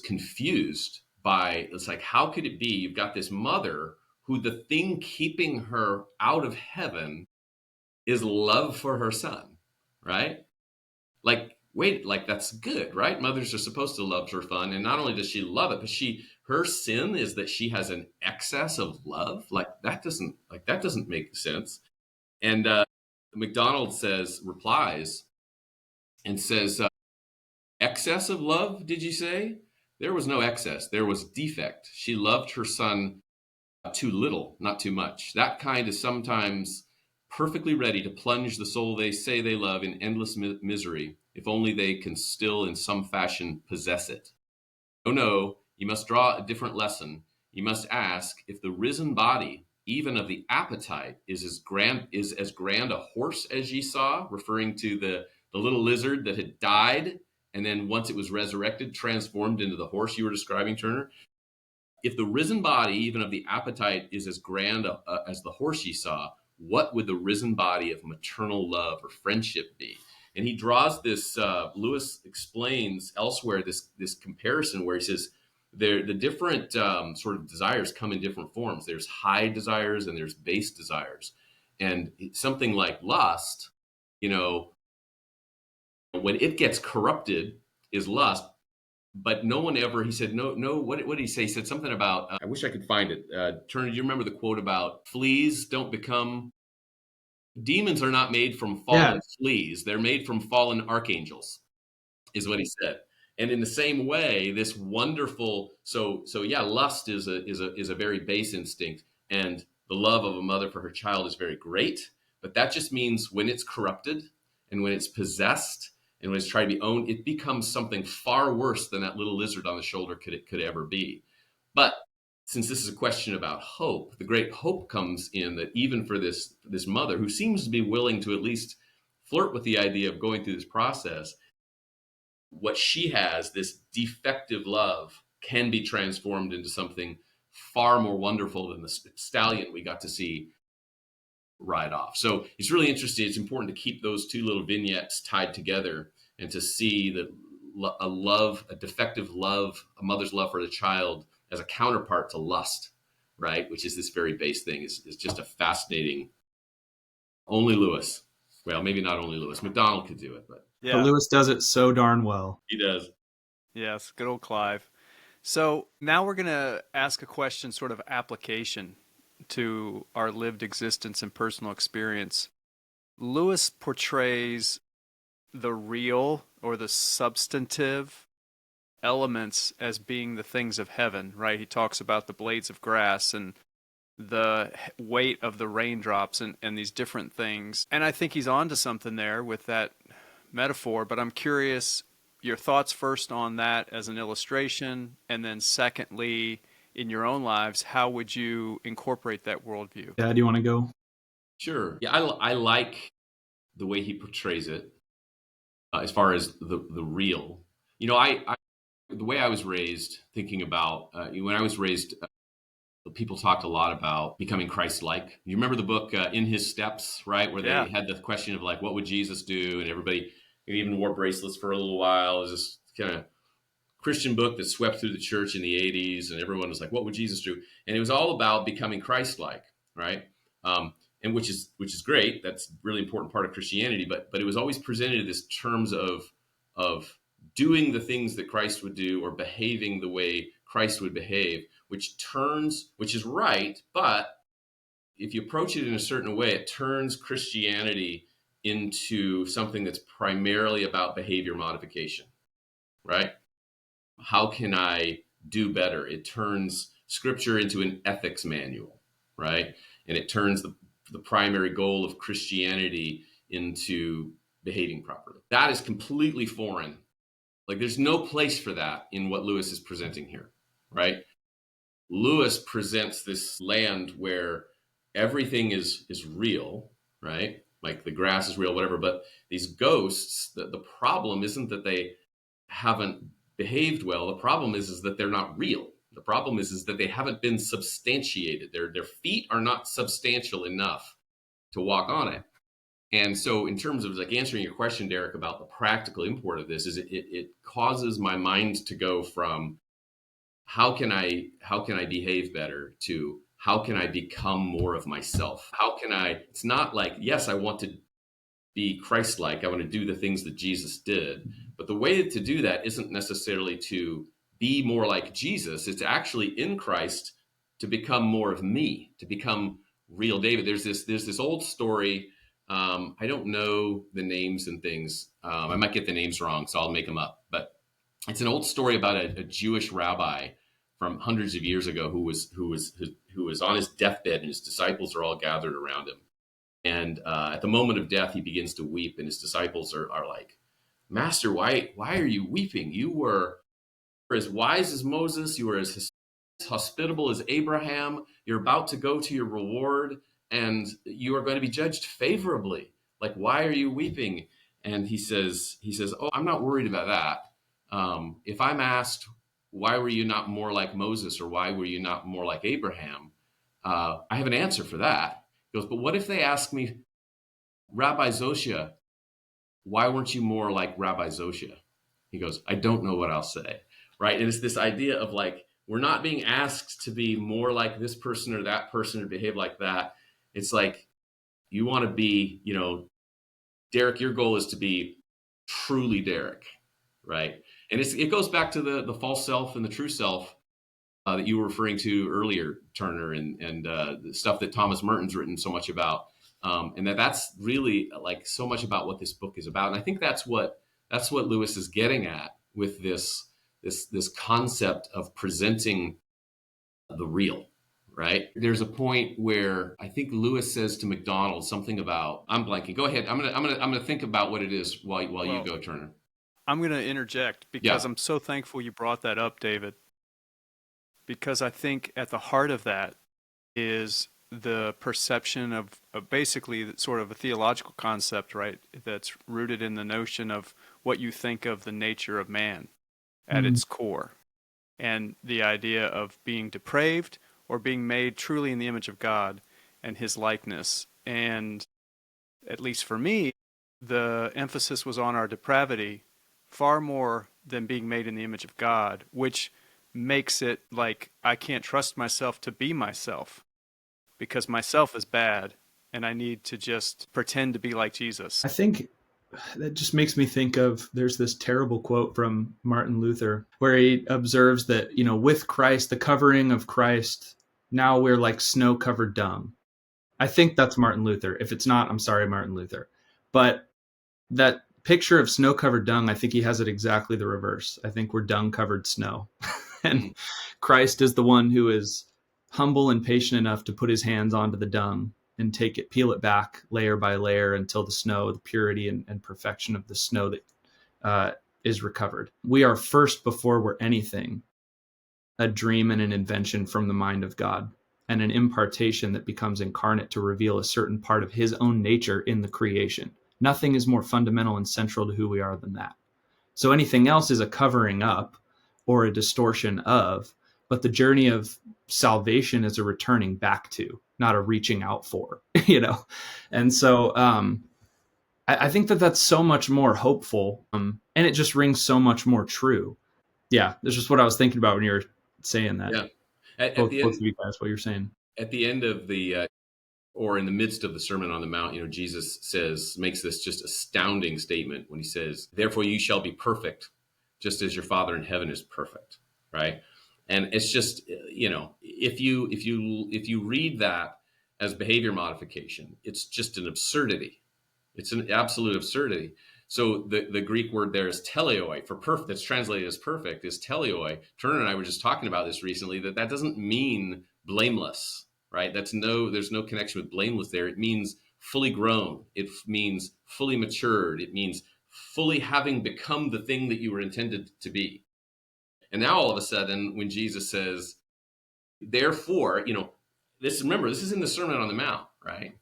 confused by, it's like, how could it be you've got this mother who the thing keeping her out of heaven is love for her son, right? Like, wait, like that's good, right? Mothers are supposed to love her son, and not only does she love it, but her sin is that she has an excess of love. Like that doesn't make sense. And MacDonald replies and says, "Excess of love, did you say? There was no excess. There was defect. She loved her son too little, not too much. That kind is sometimes perfectly ready to plunge the soul they say they love in endless misery, if only they can still in some fashion possess it. Oh no, you must draw a different lesson. You must ask if the risen body, even of the appetite, is as grand a horse as ye saw," referring to the little lizard that had died and then once it was resurrected, transformed into the horse you were describing, Turner. "If the risen body, even of the appetite, is as grand as the horse ye saw, what would the risen body of maternal love or friendship be?" And he draws this, Lewis explains elsewhere this comparison where he says the different sort of desires come in different forms. There's high desires and there's base desires. And something like lust, when it gets corrupted is lust. But no one ever, he said, no, what did he say? He said something about, I wish I could find it. Turner, do you remember the quote about demons are not made from fallen fleas. They're made from fallen archangels, is what he said. And in the same way, this wonderful, so yeah, lust is a very base instinct, and the love of a mother for her child is very great. But that just means when it's corrupted and when it's possessed and when it's tried to be owned, it becomes something far worse than that little lizard on the shoulder could ever be. But since this is a question about hope, the great hope comes in that even for this mother who seems to be willing to at least flirt with the idea of going through this process, what she has, this defective love, can be transformed into something far more wonderful than the stallion we got to see ride off. So it's really interesting. It's important to keep those two little vignettes tied together and to see that a defective love, a mother's love for the child as a counterpart to lust, right? Which is this very base thing, is just a fascinating, only Lewis. Well, maybe not only Lewis. MacDonald could do it, but But Lewis does it so darn well. he does. Yes, good old Clive. So now we're going to ask a question, sort of application to our lived existence and personal experience. Lewis portrays the real or the substantive elements as being the things of heaven, right? He talks about the blades of grass and the weight of the raindrops and these different things. And I think he's on to something there with that metaphor, but I'm curious your thoughts first on that as an illustration, and then secondly, in your own lives, how would you incorporate that worldview? Dad, do you want to go? Sure. Yeah, I like the way he portrays it as far as the real. You know, I the way I was raised, thinking about when I was raised, people talked a lot about becoming Christ-like. You remember the book In His Steps, right? Where they had the question of like, what would Jesus do? And everybody even wore bracelets for a little while. It was this kind of Christian book that swept through the church in the 80s, and everyone was like, what would Jesus do? And it was all about becoming Christ-like, right? And which is great. That's a really important part of Christianity, but it was always presented in this terms of doing the things that Christ would do or behaving the way Christ would behave, which is right, but if you approach it in a certain way, it turns Christianity into something that's primarily about behavior modification, right? How can I do better? It turns Scripture into an ethics manual, right? And it turns the primary goal of Christianity into behaving properly. That is completely foreign. Like, there's no place for that in what Lewis is presenting here, right? Lewis presents this land where everything is real, right? Like the grass is real, whatever. But these ghosts, the problem isn't that they haven't behaved well. The problem is that they're not real. The problem is that they haven't been substantiated. Their feet are not substantial enough to walk on it. And so in terms of like answering your question, Derek, about the practical import of this, is it causes my mind to go from how can I behave better to how can I become more of myself? It's not like, yes, I want to be Christ-like. I want to do the things that Jesus did. But the way to do that isn't necessarily to be more like Jesus. It's actually in Christ to become more of me, to become real David. There's this old story. I don't know the names and things. I might get the names wrong, so I'll make them up. But it's an old story about a Jewish rabbi from hundreds of years ago who was on his deathbed, and his disciples are all gathered around him. And at the moment of death, he begins to weep, and his disciples are like, "Master, why are you weeping? You were as wise as Moses. You were as hospitable as Abraham. You're about to go to your reward, and you are going to be judged favorably. Like, why are you weeping?" And he says, "Oh, I'm not worried about that. If I'm asked, why were you not more like Moses, or why were you not more like Abraham? I have an answer for that." He goes, "But what if they ask me, Rabbi Zoshia, why weren't you more like Rabbi Zoshia?" He goes, "I don't know what I'll say." Right? And it's this idea of like, we're not being asked to be more like this person or that person or behave like that. It's like, you want to be, Derek, your goal is to be truly Derek, right? And it goes back to the false self and the true self that you were referring to earlier, Turner, and the stuff that Thomas Merton's written so much about. And that's really like so much about what this book is about. And I think that's what Lewis is getting at with this concept of presenting the real, right? There's a point where I think Lewis says to McDonald something about, I'm blanking. Go ahead. I'm gonna think about what it is while you go, Turner. I'm going to interject because I'm so thankful you brought that up, David, because I think at the heart of that is the perception of basically sort of a theological concept, right? That's rooted in the notion of what you think of the nature of man at its core, and the idea of being depraved or being made truly in the image of God and his likeness. And at least for me, the emphasis was on our depravity far more than being made in the image of God, which makes it like I can't trust myself to be myself because myself is bad and I need to just pretend to be like Jesus. I think that just makes me think of, there's this terrible quote from Martin Luther where he observes that, with Christ, the covering of Christ, now we're like snow-covered dung. I think that's Martin Luther. If it's not, I'm sorry, Martin Luther. But that picture of snow-covered dung, I think he has it exactly the reverse. I think we're dung-covered snow. And Christ is the one who is humble and patient enough to put his hands onto the dung and peel it back layer by layer until the snow, the purity and perfection of the snow that is recovered. We are first, before we're anything, a dream and an invention from the mind of God, and an impartation that becomes incarnate to reveal a certain part of his own nature in the creation. Nothing is more fundamental and central to who we are than that. So anything else is a covering up or a distortion of, but the journey of salvation is a returning back to, not a reaching out for, And so I think that that's so much more hopeful, and it just rings so much more true. Yeah, that's just what I was thinking about when you were saying that. Yeah. Both of you guys, what you're saying. At the end of or in the midst of the Sermon on the Mount, Jesus makes this just astounding statement when he says, "Therefore you shall be perfect, just as your Father in heaven is perfect." Right? And it's just, if you read that as behavior modification, it's just an absurdity. It's an absolute absurdity. So the Greek word there is teleoi, for perfect, that's translated as perfect, is teleoi. Turner and I were just talking about this recently, that doesn't mean blameless, right? There's no connection with blameless there. It means fully grown. It means fully matured. It means fully having become the thing that you were intended to be. And now all of a sudden, when Jesus says, therefore, this is in the Sermon on the Mount, right?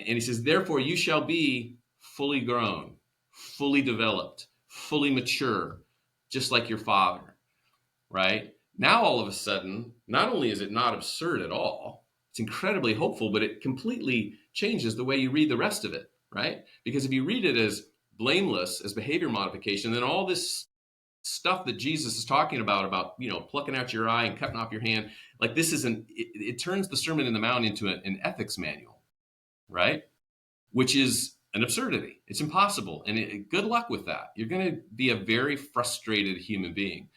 And he says, therefore you shall be fully grown, fully developed, fully mature, just like your Father, right? Now all of a sudden, not only is it not absurd at all, it's incredibly hopeful, but it completely changes the way you read the rest of it, right? Because if you read it as blameless, as behavior modification, then all this stuff that Jesus is talking about plucking out your eye and cutting off your hand, like this it turns the Sermon on the Mount into an ethics manual, right? Which is an absurdity. It's impossible. And good luck with that. You're going to be a very frustrated human being.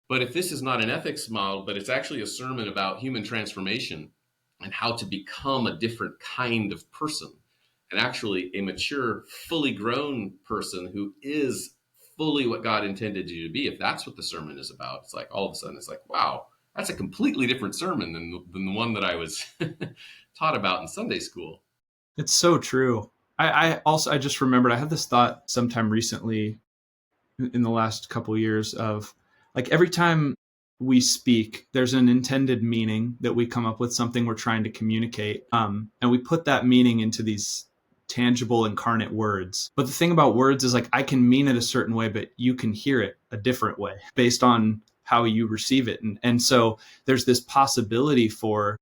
But if this is not an ethics model, but it's actually a sermon about human transformation and how to become a different kind of person, and actually a mature, fully grown person who is fully what God intended you to be, if that's what the sermon is about, it's like all of a sudden it's like, wow, that's a completely different sermon than the one that I was taught about in Sunday school. It's so true. I just remembered, I had this thought sometime recently in the last couple of years of, like, every time we speak, there's an intended meaning that we come up with, something we're trying to communicate. And we put that meaning into these tangible incarnate words. But the thing about words is, like, I can mean it a certain way, but you can hear it a different way based on how you receive it. And so there's this possibility for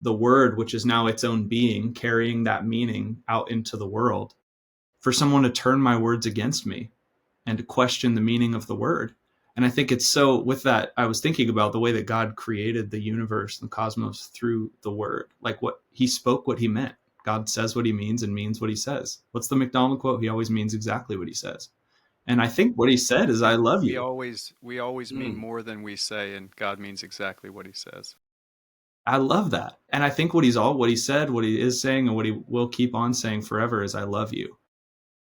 the word, which is now its own being, carrying that meaning out into the world, for someone to turn my words against me and to question the meaning of the word. And I think it's so, with that, I was thinking about the way that God created the universe and the cosmos through the word, like what he spoke, what he meant. God says what he means and means what he says. What's the McDonald quote? He always means exactly what he says. And I think what he said is, I love you. We always mean more than we say, and God means exactly what he says. I love that. And I think what he said, what he is saying, and what he will keep on saying forever is, I love you.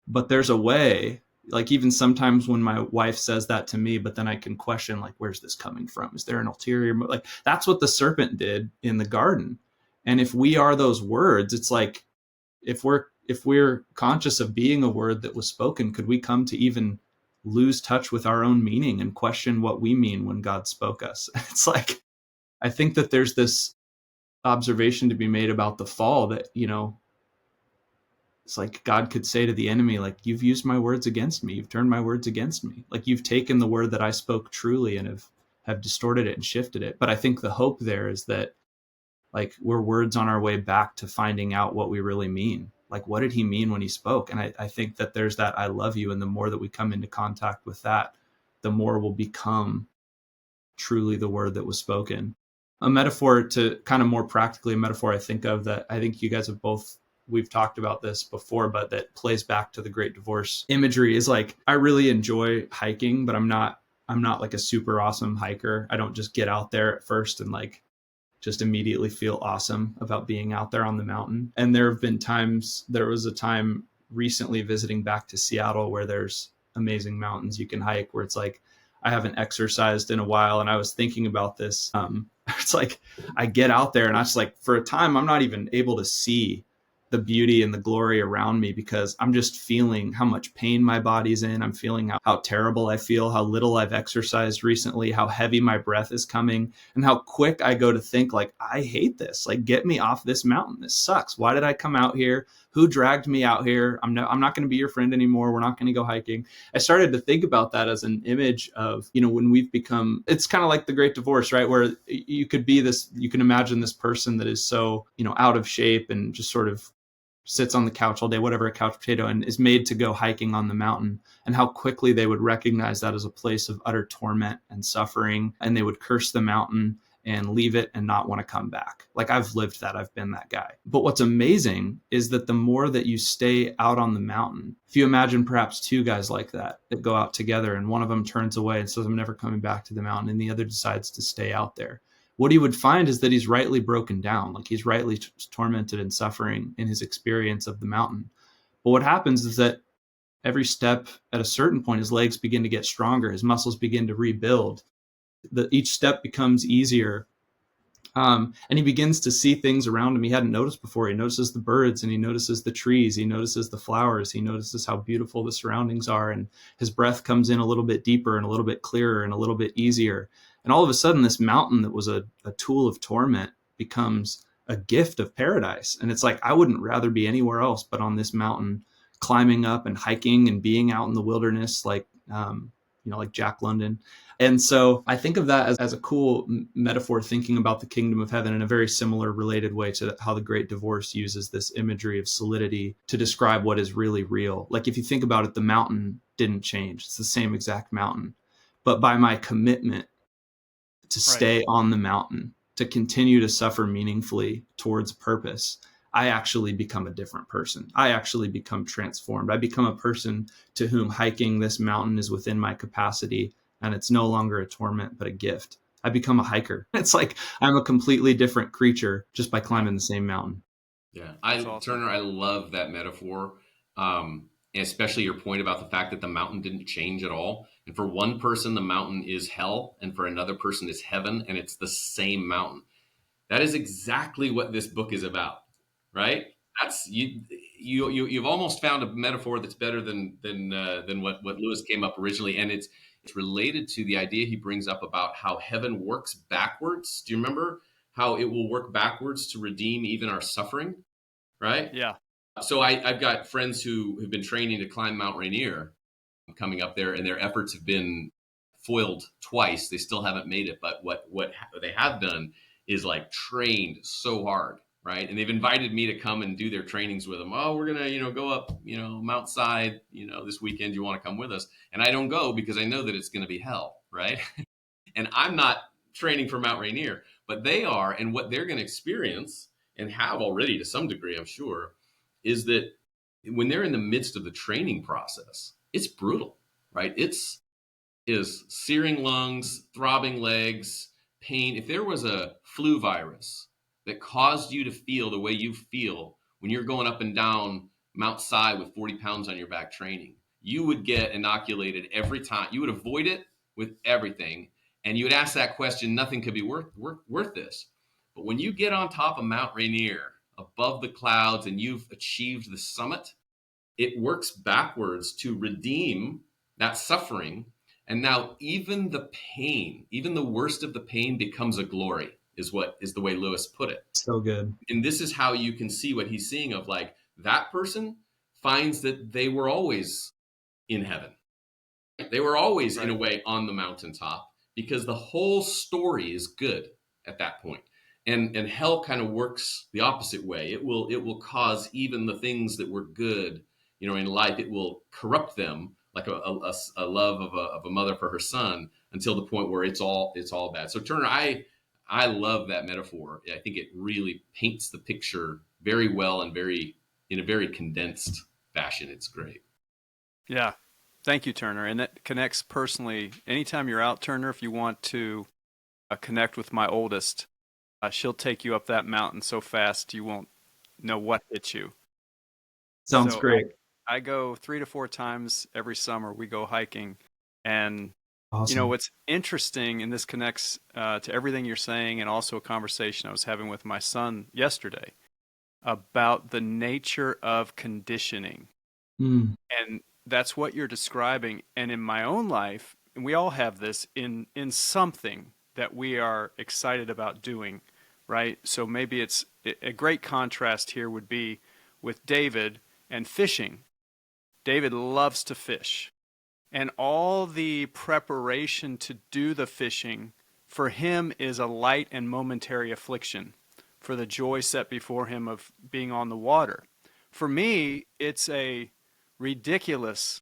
But there's a way like even sometimes when my wife says that to me, but then I can question, like, where's this coming from? Is there an ulterior like, that's what the serpent did in the garden. And if we are those words, it's like, if we're conscious of being a word that was spoken, could we come to even lose touch with our own meaning and question what we mean when God spoke us? It's like, I think that there's this observation to be made about the fall that, it's like God could say to the enemy, like, you've used my words against me. You've turned my words against me. Like, you've taken the word that I spoke truly and have distorted it and shifted it. But I think the hope there is that, like, we're words on our way back to finding out what we really mean. Like, what did he mean when he spoke? And I think that there's that I love you. And the more that we come into contact with that, the more we'll become truly the word that was spoken. A metaphor, to kind of more practically, a metaphor I think of that I think you guys have both, we've talked about this before, but that plays back to the Great Divorce imagery, is like, I really enjoy hiking, but I'm not like a super awesome hiker. I don't just get out there at first and like just immediately feel awesome about being out there on the mountain. And there was a time recently visiting back to Seattle where there's amazing mountains you can hike, where it's like, I haven't exercised in a while. And I was thinking about this. It's like, I get out there and I just, like, for a time, I'm not even able to see the beauty and the glory around me because I'm just feeling how much pain my body's in. I'm feeling how terrible I feel, how little I've exercised recently, how heavy my breath is coming, and how quick I go to think, like, I hate this. Like, get me off this mountain. This sucks. Why did I come out here? Who dragged me out here? I'm not going to be your friend anymore. We're not going to go hiking. I started to think about that as an image of, when we've become, it's kind of like the Great Divorce, right? Where you can imagine this person that is so, out of shape and just sort of sits on the couch all day, whatever, a couch potato, and is made to go hiking on the mountain, and how quickly they would recognize that as a place of utter torment and suffering. And they would curse the mountain and leave it and not want to come back. Like, I've lived that. I've been that guy. But what's amazing is that the more that you stay out on the mountain, if you imagine perhaps two guys like that go out together, and one of them turns away and says, I'm never coming back to the mountain, and the other decides to stay out there, what he would find is that he's rightly broken down. Like, he's rightly tormented and suffering in his experience of the mountain. But what happens is that every step, at a certain point, his legs begin to get stronger. His muscles begin to rebuild. Each step becomes easier. And he begins to see things around him he hadn't noticed before. He notices the birds, and he notices the trees. He notices the flowers. He notices how beautiful the surroundings are. And his breath comes in a little bit deeper and a little bit clearer and a little bit easier. And all of a sudden, this mountain that was a tool of torment becomes a gift of paradise. And it's like, I wouldn't rather be anywhere else but on this mountain, climbing up and hiking and being out in the wilderness, like Jack London. And so I think of that as a cool metaphor, thinking about the kingdom of heaven in a very similar, related way to how the Great Divorce uses this imagery of solidity to describe what is really real. Like, if you think about it, the mountain didn't change. It's the same exact mountain. But by my commitment to stay on the mountain, to continue to suffer meaningfully towards purpose, I actually become a different person. I actually become transformed. I become a person to whom hiking this mountain is within my capacity, and it's no longer a torment, but a gift. I become a hiker. It's like I'm a completely different creature just by climbing the same mountain. Yeah. Awesome. Turner, I love that metaphor. And especially your point about the fact that the mountain didn't change at all. And for one person, the mountain is hell, and for another person is heaven, and it's the same mountain. That is exactly what this book is about, right? That's you've almost found a metaphor that's better than what Lewis came up originally, and it's related to the idea he brings up about how heaven works backwards. Do you remember how it will work backwards to redeem even our suffering, right? Yeah. So I've got friends who have been training to climb Mount Rainier coming up there, and their efforts have been foiled twice. They still haven't made it, but what they have done is like trained so hard, right? And they've invited me to come and do their trainings with them. Oh, we're gonna, go up, Mount Side, this weekend. You want to come with us? And I don't go because I know that it's going to be hell, right? And I'm not training for Mount Rainier, but they are, and what they're going to experience and have already to some degree, I'm sure, is that when they're in the midst of the training process, it's brutal, right? It's searing lungs, throbbing legs, pain. If there was a flu virus that caused you to feel the way you feel when you're going up and down Mount Si with 40 pounds on your back training, you would get inoculated every time. You would avoid it with everything. And you would ask that question, nothing could be worth this. But when you get on top of Mount Rainier, above the clouds, and you've achieved the summit, it works backwards to redeem that suffering. And now even the pain, even the worst of the pain becomes a glory, is the way Lewis put it. So good. And this is how you can see what he's seeing of like that person finds that they were always in heaven. They were always in a way on the mountaintop because the whole story is good at that point. And hell kind of works the opposite way. It will cause even the things that were good, in life, it will corrupt them like a love of a mother for her son until the point where it's all bad. So Turner, I love that metaphor. I think it really paints the picture very well and in a very condensed fashion. It's great. Yeah. Thank you, Turner. And that connects personally. Anytime you're out, Turner, if you want to connect with my oldest, she'll take you up that mountain so fast you won't know what hit you. Sounds great. I go 3 to 4 times every summer. We go hiking. And, Awesome. what's interesting, and this connects to everything you're saying and also a conversation I was having with my son yesterday about the nature of conditioning. Mm. And that's what you're describing. And in my own life, and we all have this in something that we are excited about doing, right? So maybe it's a great contrast here would be with David and fishing. David loves to fish. And all the preparation to do the fishing for him is a light and momentary affliction for the joy set before him of being on the water. For me, it's a ridiculous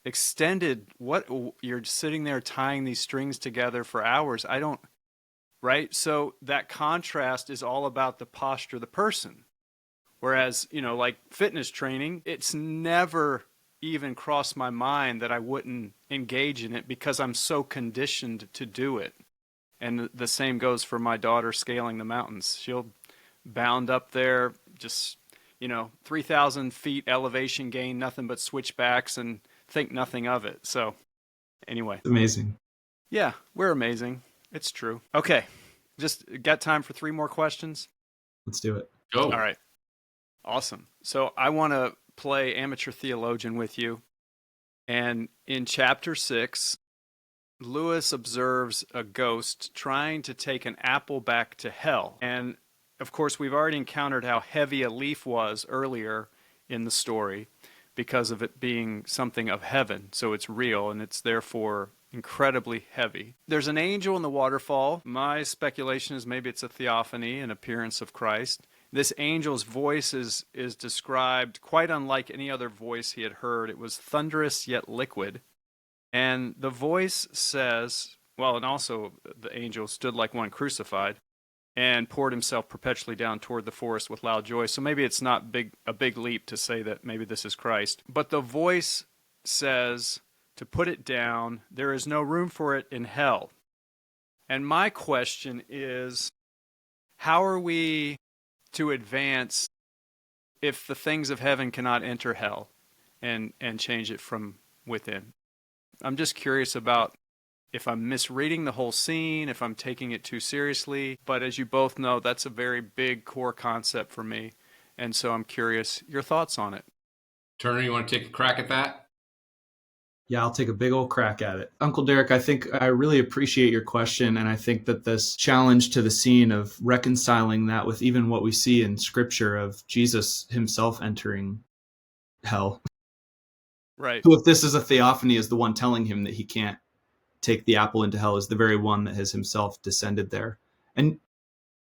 extended, what you're sitting there tying these strings together for hours. Right? So that contrast is all about the posture of the person. Whereas, like fitness training, it's never even crossed my mind that I wouldn't engage in it because I'm so conditioned to do it. And the same goes for my daughter scaling the mountains. She'll bound up there, just, 3,000 feet elevation gain, nothing but switchbacks, and think nothing of it. So anyway. Amazing. Yeah, we're amazing. It's true. Okay. Just got time for 3 more questions? Let's do it. Go. All right. Awesome. So I want to play amateur theologian with you. And in chapter 6, Lewis observes a ghost trying to take an apple back to hell. And of course, we've already encountered how heavy a leaf was earlier in the story because of it being something of heaven. So it's real and it's therefore incredibly heavy. There's an angel in the waterfall. My speculation is maybe it's a theophany, an appearance of Christ. This angel's voice is described quite unlike any other voice he had heard. It was thunderous yet liquid. And the voice says, and also the angel stood like one crucified and poured himself perpetually down toward the forest with loud joy. So maybe it's not a big leap to say that maybe this is Christ. But the voice says, to put it down, there is no room for it in hell. And my question is, how are we to advance if the things of heaven cannot enter hell and change it from within? I'm just curious about if I'm misreading the whole scene, if I'm taking it too seriously. But as you both know, that's a very big core concept for me. And so I'm curious your thoughts on it. Turner, you want to take a crack at that? Yeah, I'll take a big old crack at it. Uncle Derek, I think I really appreciate your question. And I think that this challenge to the scene of reconciling that with even what we see in scripture of Jesus himself entering hell. Right. So if this is a theophany, is the one telling him that he can't take the apple into hell is the very one that has himself descended there. And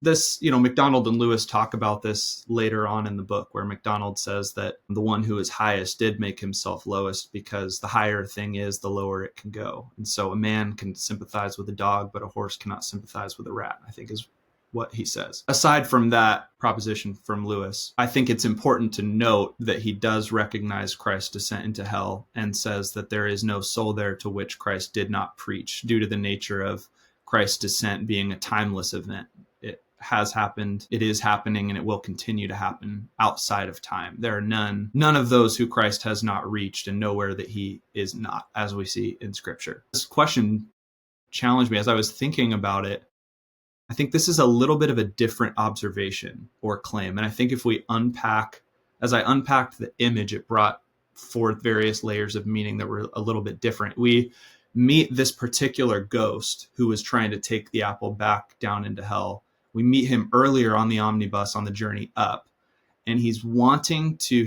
this, MacDonald and Lewis talk about this later on in the book, where MacDonald says that the one who is highest did make himself lowest because the higher a thing is, the lower it can go. And so a man can sympathize with a dog, but a horse cannot sympathize with a rat, I think is what he says. Aside from that proposition from Lewis, I think it's important to note that he does recognize Christ's descent into hell and says that there is no soul there to which Christ did not preach, due to the nature of Christ's descent being a timeless event. It has happened, it is happening, and it will continue to happen outside of time. There are none of those who Christ has not reached, and nowhere that he is not, as we see in Scripture. This question challenged me as I was thinking about it. I think this is a little bit of a different observation or claim. And I think if we as I unpacked the image, it brought forth various layers of meaning that were a little bit different. We meet this particular ghost who was trying to take the apple back down into hell. We meet him earlier on the omnibus on the journey up. And he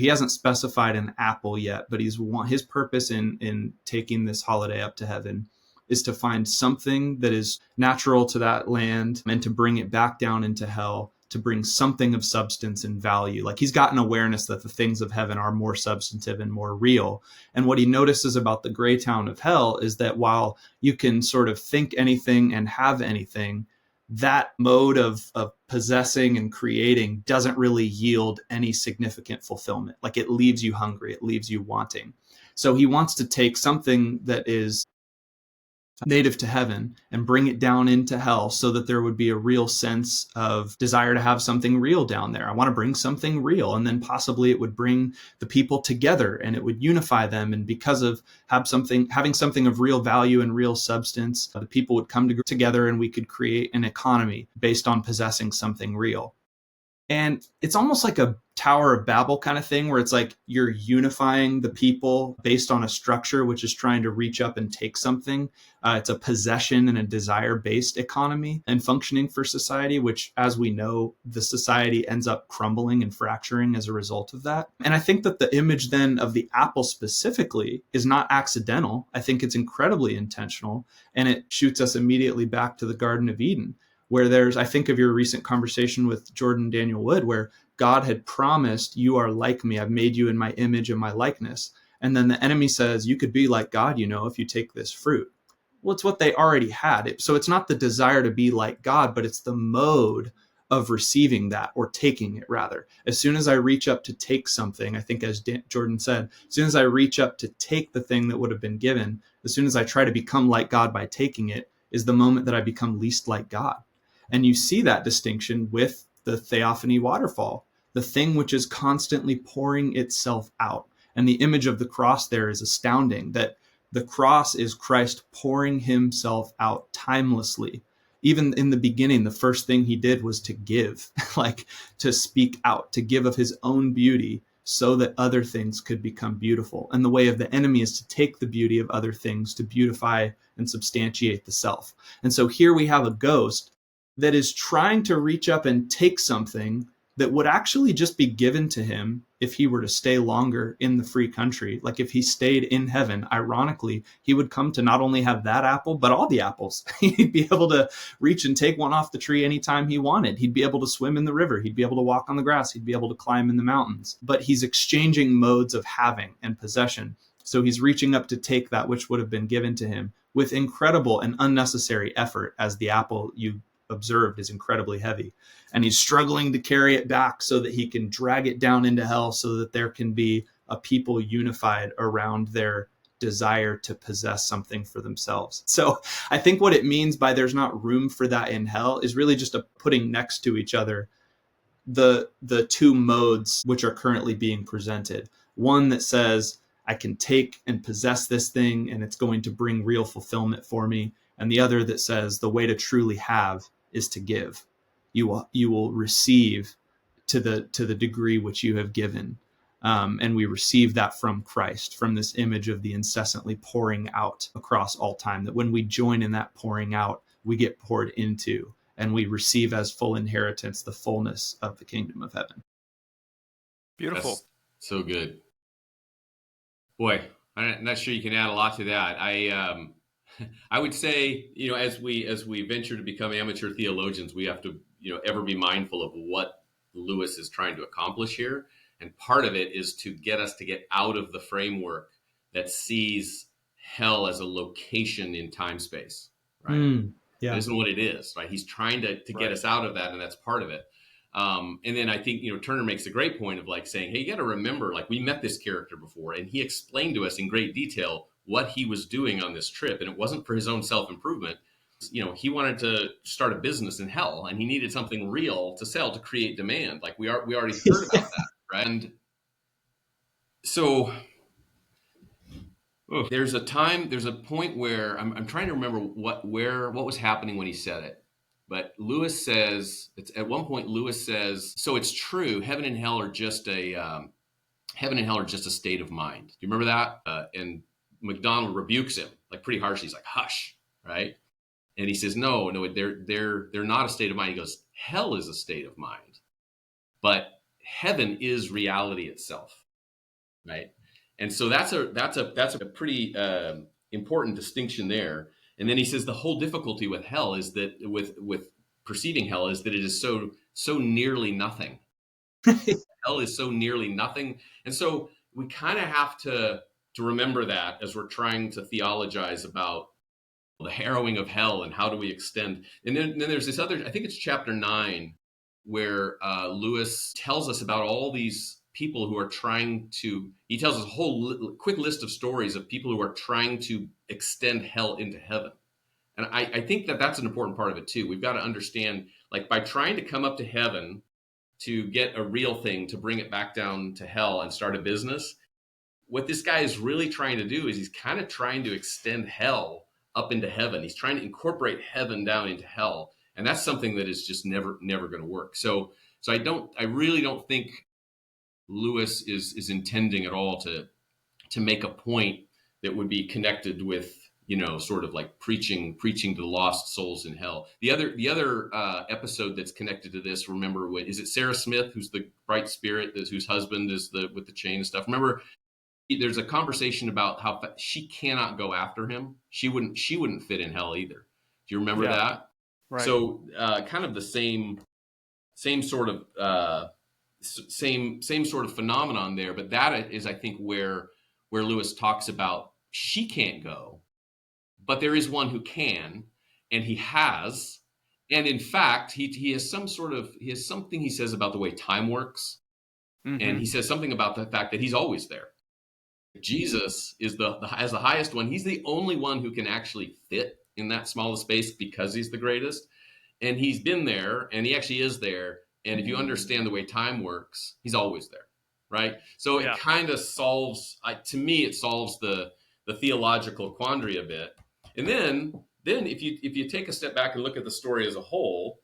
hasn't specified an apple yet, but his purpose in taking this holiday up to heaven is to find something that is natural to that land and to bring it back down into hell, to bring something of substance and value. Like, he's got an awareness that the things of heaven are more substantive and more real. And what he notices about the gray town of hell is that while you can sort of think anything and have anything, that mode of possessing and creating doesn't really yield any significant fulfillment. Like, it leaves you hungry, it leaves you wanting. So he wants to take something that is native to heaven and bring it down into hell so that there would be a real sense of desire to have something real down there. I want to bring something real. And then possibly it would bring the people together and it would unify them. And because of having something of real value and real substance, the people would come together and we could create an economy based on possessing something real. And it's almost like a Tower of Babel kind of thing, where it's like you're unifying the people based on a structure which is trying to reach up and take something. It's a possession and a desire-based economy and functioning for society, which, as we know, the society ends up crumbling and fracturing as a result of that. And I think that the image then of the apple specifically is not accidental. I think it's incredibly intentional, and it shoots us immediately back to the Garden of Eden, where I think of your recent conversation with Jordan Daniel Wood, where God had promised, you are like me. I've made you in my image and my likeness. And then the enemy says, you could be like God, if you take this fruit. Well, it's what they already had. So it's not the desire to be like God, but it's the mode of receiving that, or taking it rather. As soon as I reach up to take something, I think as Jordan said, as soon as I reach up to take the thing that would have been given, as soon as I try to become like God by taking it, is the moment that I become least like God. And you see that distinction with the theophany waterfall, the thing which is constantly pouring itself out. And the image of the cross there is astounding, that the cross is Christ pouring himself out timelessly. Even in the beginning, the first thing he did was to give, like to speak out, to give of his own beauty so that other things could become beautiful. And the way of the enemy is to take the beauty of other things to beautify and substantiate the self. And so here we have a ghost that is trying to reach up and take something that would actually just be given to him if he were to stay longer in the free country. Like, if he stayed in heaven, ironically, he would come to not only have that apple, but all the apples. He'd be able to reach and take one off the tree anytime he wanted. He'd be able to swim in the river. He'd be able to walk on the grass. He'd be able to climb in the mountains. But he's exchanging modes of having and possession. So he's reaching up to take that which would have been given to him with incredible and unnecessary effort, as the apple you observed is incredibly heavy, and he's struggling to carry it back so that he can drag it down into hell, so that there can be a people unified around their desire to possess something for themselves. So I think what it means by there's not room for that in hell is really just a putting next to each other the two modes which are currently being presented. One that says, I can take and possess this thing and it's going to bring real fulfillment for me. And the other that says the way to truly have is to give. You will receive to the degree which you have given. And we receive that from Christ, from this image of the incessantly pouring out across all time, that when we join in that pouring out, we get poured into, and we receive as full inheritance the fullness of the kingdom of heaven. Beautiful. That's so good. Boy, I'm not sure you can add a lot to that. I would say, as we venture to become amateur theologians, we have to, ever be mindful of what Lewis is trying to accomplish here. And part of it is to get us to get out of the framework that sees hell as a location in time space, right? Yeah. That isn't what it is, right? He's trying to get us out of that, and that's part of it. And then I think, Turner makes a great point of like saying, hey, you got to remember, like, we met this character before, and he explained to us in great detail what he was doing on this trip. And it wasn't for his own self-improvement. he wanted to start a business in hell, and he needed something real to sell to create demand. Like we already heard about that, right? And so there's a point where I'm trying to remember what was happening when he said it. But Lewis says, at one point Lewis says, so it's true, heaven and hell are just a state of mind. Do you remember that? And McDonald rebukes him like pretty harshly. He's like, hush, right? And he says, no, they're not a state of mind. He goes, hell is a state of mind, but heaven is reality itself, right? And so that's a pretty important distinction there. And then he says the whole difficulty with hell is that with perceiving hell is that it is so nearly nothing. Hell is so nearly nothing, and so we kind of have to remember that as we're trying to theologize about the harrowing of hell and how do we extend. And then there's this other, I think it's chapter 9, where Lewis tells us about all these people who are he tells us a whole quick list of stories of people who are trying to extend hell into heaven. And I think that's an important part of it too. We've got to understand, like, by trying to come up to heaven to get a real thing, to bring it back down to hell and start a business, what this guy is really trying to do is he's kind of trying to extend hell up into heaven. He's trying to incorporate heaven down into hell. And that's something that is just never going to work. So I really don't think Lewis is intending at all to make a point that would be connected with, sort of like preaching to lost souls in hell. The other episode that's connected to this, remember, is it Sarah Smith, who's the bright spirit, whose husband is with the chain and stuff? Remember, there's a conversation about how she cannot go after him. She wouldn't fit in hell either. Do you remember that? Right. So kind of the same sort of same sort of phenomenon there. But that is, I think, where Lewis talks about she can't go, but there is one who can, and he has. And in fact, he has something he says about the way time works. Mm-hmm. And he says something about the fact that he's always there. Jesus is as the highest one. He's the only one who can actually fit in that smallest space because he's the greatest. And he's been there, and he actually is there. And if you understand the way time works, he's always there, right? So it kind of solves, to me, it solves the theological quandary a bit. And then if you take a step back and look at the story as a whole,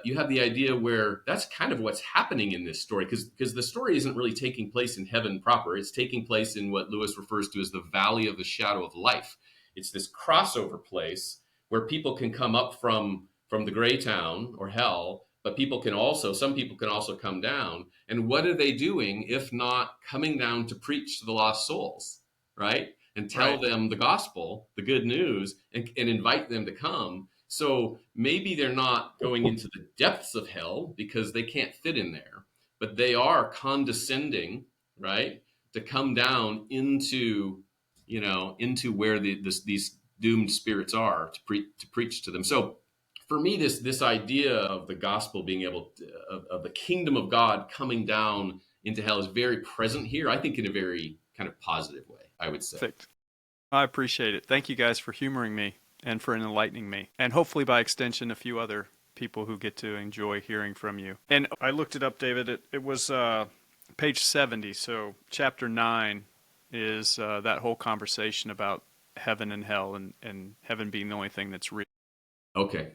you have the idea where that's kind of what's happening in this story, because the story isn't really taking place in heaven proper. It's taking place in what Lewis refers to as the valley of the shadow of life. It's this crossover place where people can come up from the gray town or hell, but some people can also come down. And what are they doing if not coming down to preach to the lost souls, right? And tell them the gospel, the good news, and invite them to come. So maybe they're not going into the depths of hell because they can't fit in there, but they are condescending, right, to come down into where these doomed spirits are to preach to them. So for me, this idea of the gospel being able to, of the kingdom of God coming down into hell is very present here, I think, in a very kind of positive way, I would say. Perfect. I appreciate it. Thank you guys for humoring me and for enlightening me, and hopefully by extension a few other people who get to enjoy hearing from you. And I looked it up, David. It was page 70, so chapter 9 is that whole conversation about heaven and hell, and heaven being the only thing that's real. Okay.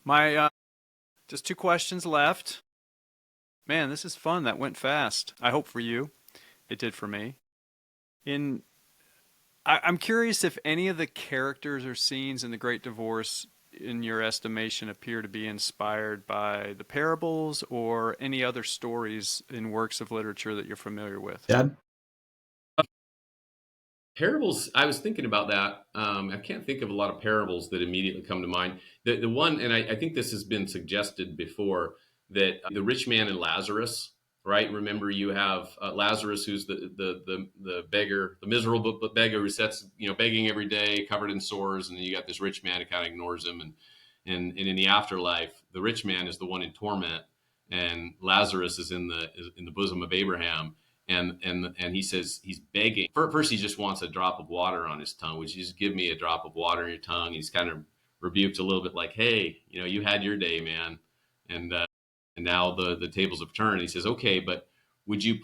My just 2 questions left. Man, this is fun. That went fast. I hope for you. It did for me. I'm curious if any of the characters or scenes in The Great Divorce, in your estimation, appear to be inspired by the parables or any other stories in works of literature that you're familiar with. Dad? Parables, I was thinking about that. I can't think of a lot of parables that immediately come to mind. The one, and I think this has been suggested before, that the rich man and Lazarus, right? Remember, you have Lazarus, who's the beggar, the miserable beggar who sits, begging every day, covered in sores, and then you got this rich man who kind of ignores him. And in the afterlife, the rich man is the one in torment, and Lazarus is in the bosom of Abraham. And he says he's begging. First, he just wants a drop of water on his tongue. Would you just give me a drop of water in your tongue? He's kind of rebuked a little bit, like, hey, you had your day, man, and now the tables have turned. And he says, okay, but would you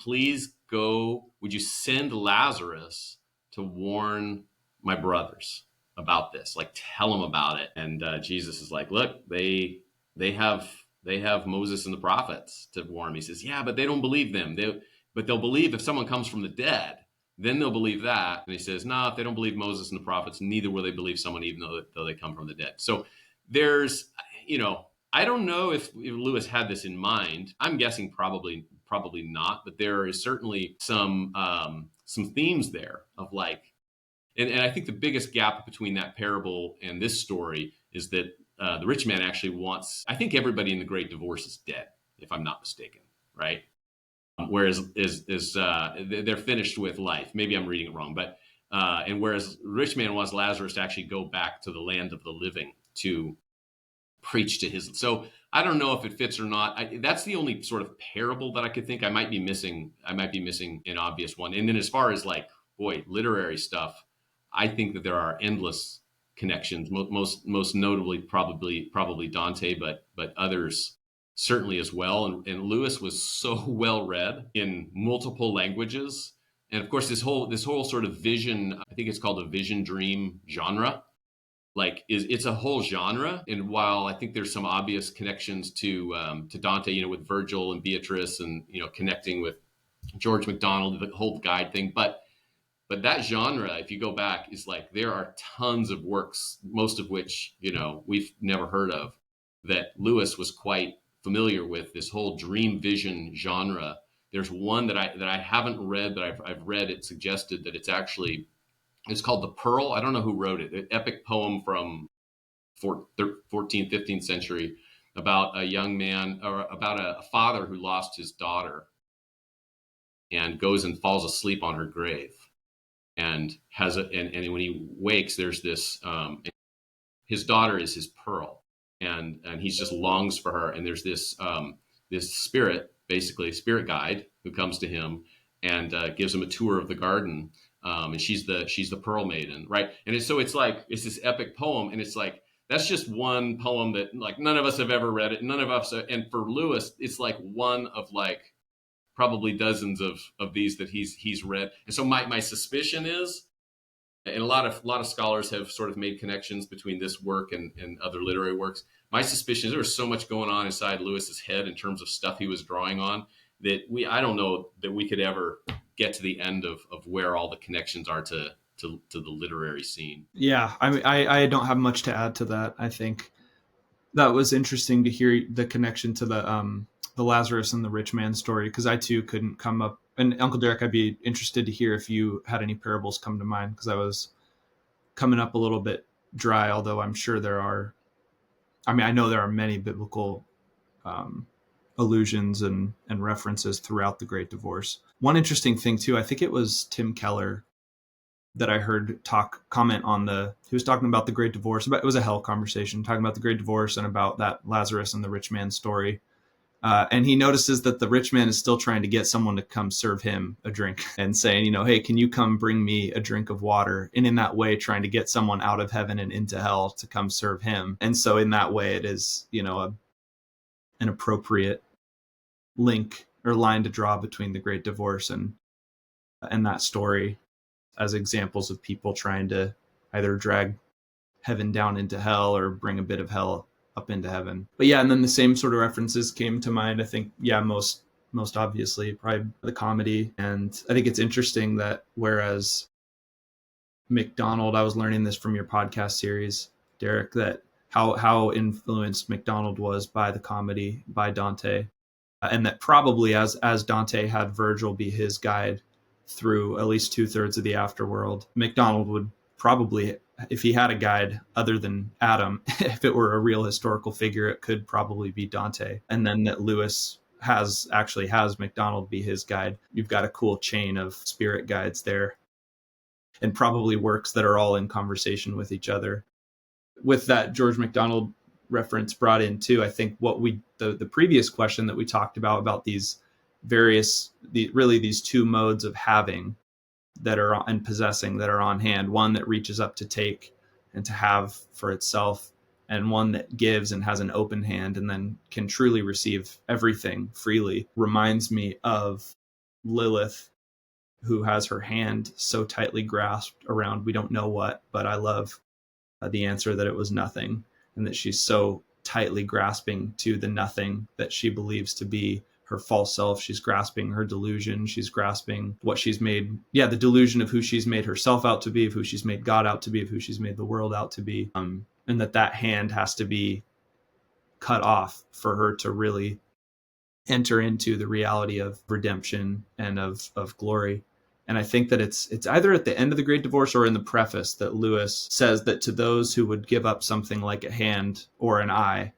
send Lazarus to warn my brothers about this? Like, tell them about it. And Jesus is like, look, they have Moses and the prophets to warn them. He says, yeah, but they don't believe them. But they'll believe if someone comes from the dead. Then they'll believe that. And he says, no, if they don't believe Moses and the prophets, neither will they believe someone, even though they come from the dead. So there's, I don't know if Lewis had this in mind. I'm guessing probably not, but there is certainly some themes there of like, and I think the biggest gap between that parable and this story is that the rich man actually wants, I think everybody in the Great Divorce is dead, if I'm not mistaken, right? Whereas they're finished with life. Maybe I'm reading it wrong, but and whereas rich man wants Lazarus to actually go back to the land of the living to preach to his. So I don't know if it fits or not. That's the only sort of parable that I could think I might be missing. I might be missing an obvious one. And then as far as like, literary stuff, I think that there are endless connections. Most notably, probably Dante, but others certainly as well. And Lewis was so well read in multiple languages. And of course, this whole sort of vision, I think it's called a vision dream genre, like it's a whole genre. And while I think there's some obvious connections to Dante, with Virgil and Beatrice, and connecting with George MacDonald, the whole guide thing, but that genre, if you go back, is like there are tons of works, most of which we've never heard of, that Lewis was quite familiar with. This whole dream vision genre. There's one that I haven't read, but I've read it suggested that it's called The Pearl. I don't know who wrote it. An epic poem from 14th, 15th century about a young man, or about a father who lost his daughter and goes and falls asleep on her grave, and and when he wakes, there's this his daughter is his pearl, and he just longs for her, and there's this spirit, basically a spirit guide, who comes to him and gives him a tour of the garden. And she's the pearl maiden, right? And it's this epic poem, and it's like, that's just one poem that like none of us have ever read it. None of us, and for Lewis, it's like one of like probably dozens of these that he's read. And so my suspicion is, and a lot of scholars have sort of made connections between this work and other literary works. My suspicion is there was so much going on inside Lewis's head in terms of stuff he was drawing on that I don't know that we could ever get to the end of where all the connections are to the literary scene. Yeah, I don't have much to add to that. I think that was interesting to hear the connection to the Lazarus and the rich man story, because I too couldn't come up. And Uncle Derek, I'd be interested to hear if you had any parables come to mind, because I was coming up a little bit dry, although I'm sure there are. I know there are many biblical allusions and references throughout the Great Divorce. One interesting thing too, I think it was Tim Keller that I heard comment on he was talking about the Great Divorce, but it was a hell conversation, talking about the Great Divorce and about that Lazarus and the rich man story. And he notices that the rich man is still trying to get someone to come serve him a drink and saying, hey, can you come bring me a drink of water? And in that way, trying to get someone out of heaven and into hell to come serve him. And so in that way, it is, an appropriate link or line to draw between the Great Divorce and that story, as examples of people trying to either drag heaven down into hell or bring a bit of hell up into heaven. But yeah, and then the same sort of references came to mind. I think, most obviously probably the comedy. And I think it's interesting that whereas MacDonald, I was learning this from your podcast series, Derek, that how influenced MacDonald was by the comedy, by Dante, and that probably as Dante had Virgil be his guide through at least 2/3 of the afterworld, MacDonald would probably, if he had a guide other than Adam, if it were a real historical figure, it could probably be Dante. And then that Lewis has MacDonald be his guide. You've got a cool chain of spirit guides there, and probably works that are all in conversation with each other. With that George MacDonald reference brought in too, I think what the previous question that we talked about these these two modes of having that are and possessing that are on hand, one that reaches up to take and to have for itself, and one that gives and has an open hand and then can truly receive everything freely, reminds me of Lilith, who has her hand so tightly grasped around we don't know what, but I love the answer that it was nothing, and that she's so tightly grasping to the nothing that she believes to be her false self. She's grasping her delusion. She's grasping what she's made. Yeah, the delusion of who she's made herself out to be, of who she's made God out to be, of who she's made the world out to be. And that hand has to be cut off for her to really enter into the reality of redemption and of glory. And I think that it's either at the end of the Great Divorce or in the preface that Lewis says that to those who would give up something like a hand or an eye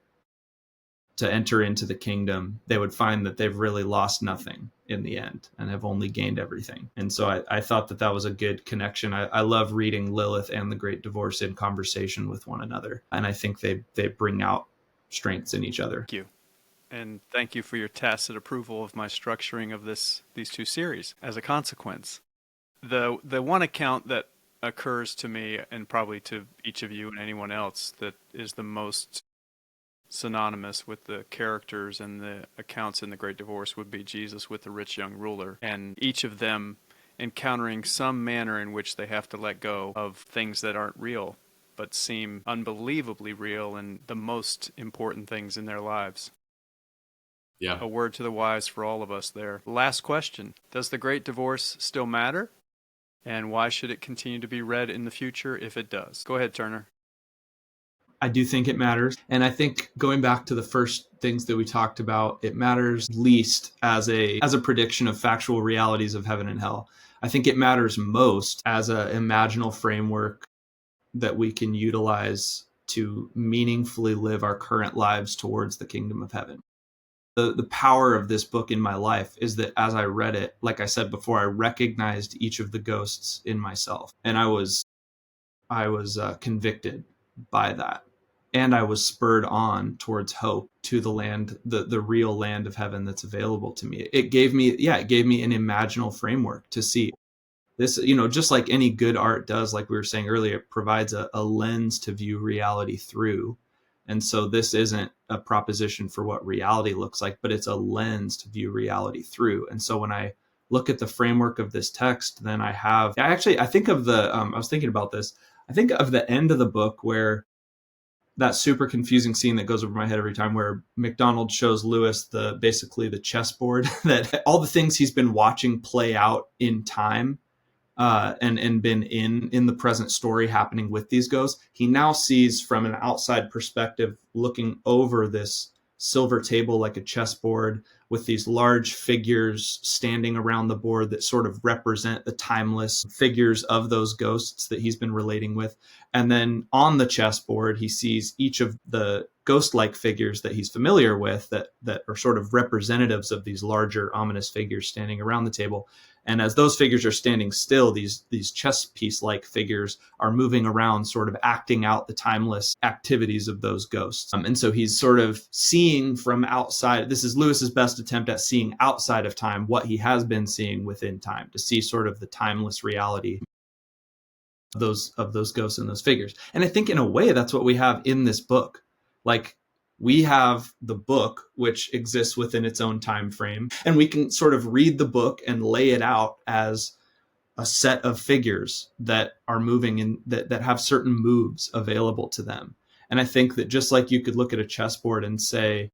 to enter into the kingdom, they would find that they've really lost nothing in the end and have only gained everything. And so I thought that that was a good connection. I love reading Lilith and the Great Divorce in conversation with one another. And I think they bring out strengths in each other. Thank you. And thank you for your tacit approval of my structuring of these two series. As a consequence, the one account that occurs to me, and probably to each of you and anyone else, that is the most synonymous with the characters and the accounts in the Great Divorce would be Jesus with the rich young ruler, and each of them encountering some manner in which they have to let go of things that aren't real but seem unbelievably real and the most important things in their lives. Yeah. A word to the wise for all of us there. Last question. Does the Great Divorce still matter? And why should it continue to be read in the future if it does? Go ahead, Turner. I do think it matters. And I think going back to the first things that we talked about, it matters least as a prediction of factual realities of heaven and hell. I think it matters most as an imaginal framework that we can utilize to meaningfully live our current lives towards the kingdom of heaven. The power of this book in my life is that as I read it, like I said before, I recognized each of the ghosts in myself, and I was convicted by that, and I was spurred on towards hope to the land, the real land of heaven that's available to me. It gave me an imaginal framework to see this, just like any good art does, like we were saying earlier, it provides a lens to view reality through. And so this isn't a proposition for what reality looks like, but it's a lens to view reality through. And so when I look at the framework of this text, then I think of I was thinking about this. I think of the end of the book where that super confusing scene that goes over my head every time, where MacDonald shows Lewis basically the chessboard, that all the things he's been watching play out in time. And been in the present story happening with these ghosts, he now sees from an outside perspective, looking over this silver table like a chessboard with these large figures standing around the board that sort of represent the timeless figures of those ghosts that he's been relating with. And then on the chessboard, he sees each of the ghost-like figures that he's familiar with that are sort of representatives of these larger ominous figures standing around the table. And as those figures are standing still, these chess piece-like figures are moving around, sort of acting out the timeless activities of those ghosts. And so he's sort of seeing from outside. This is Lewis's best attempt at seeing outside of time what he has been seeing within time, to see sort of the timeless reality of those ghosts and those figures. And I think in a way that's what we have in this book. Like, we have the book, which exists within its own time frame, and we can sort of read the book and lay it out as a set of figures that are moving and that have certain moves available to them. And I think that just like you could look at a chessboard and say,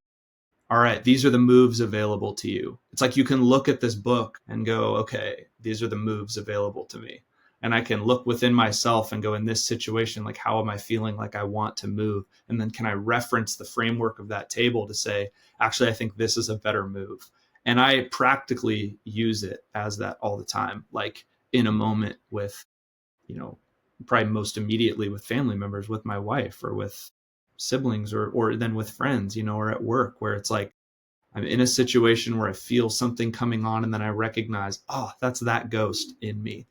all right, these are the moves available to you. It's like you can look at this book and go, okay, these are the moves available to me. And I can look within myself and go, in this situation, like, how am I feeling like I want to move? And then can I reference the framework of that table to say, actually, I think this is a better move. And I practically use it as that all the time, like in a moment with, probably most immediately with family members, with my wife or with siblings or then with friends, or at work, where it's like, I'm in a situation where I feel something coming on and then I recognize, oh, that's that ghost in me.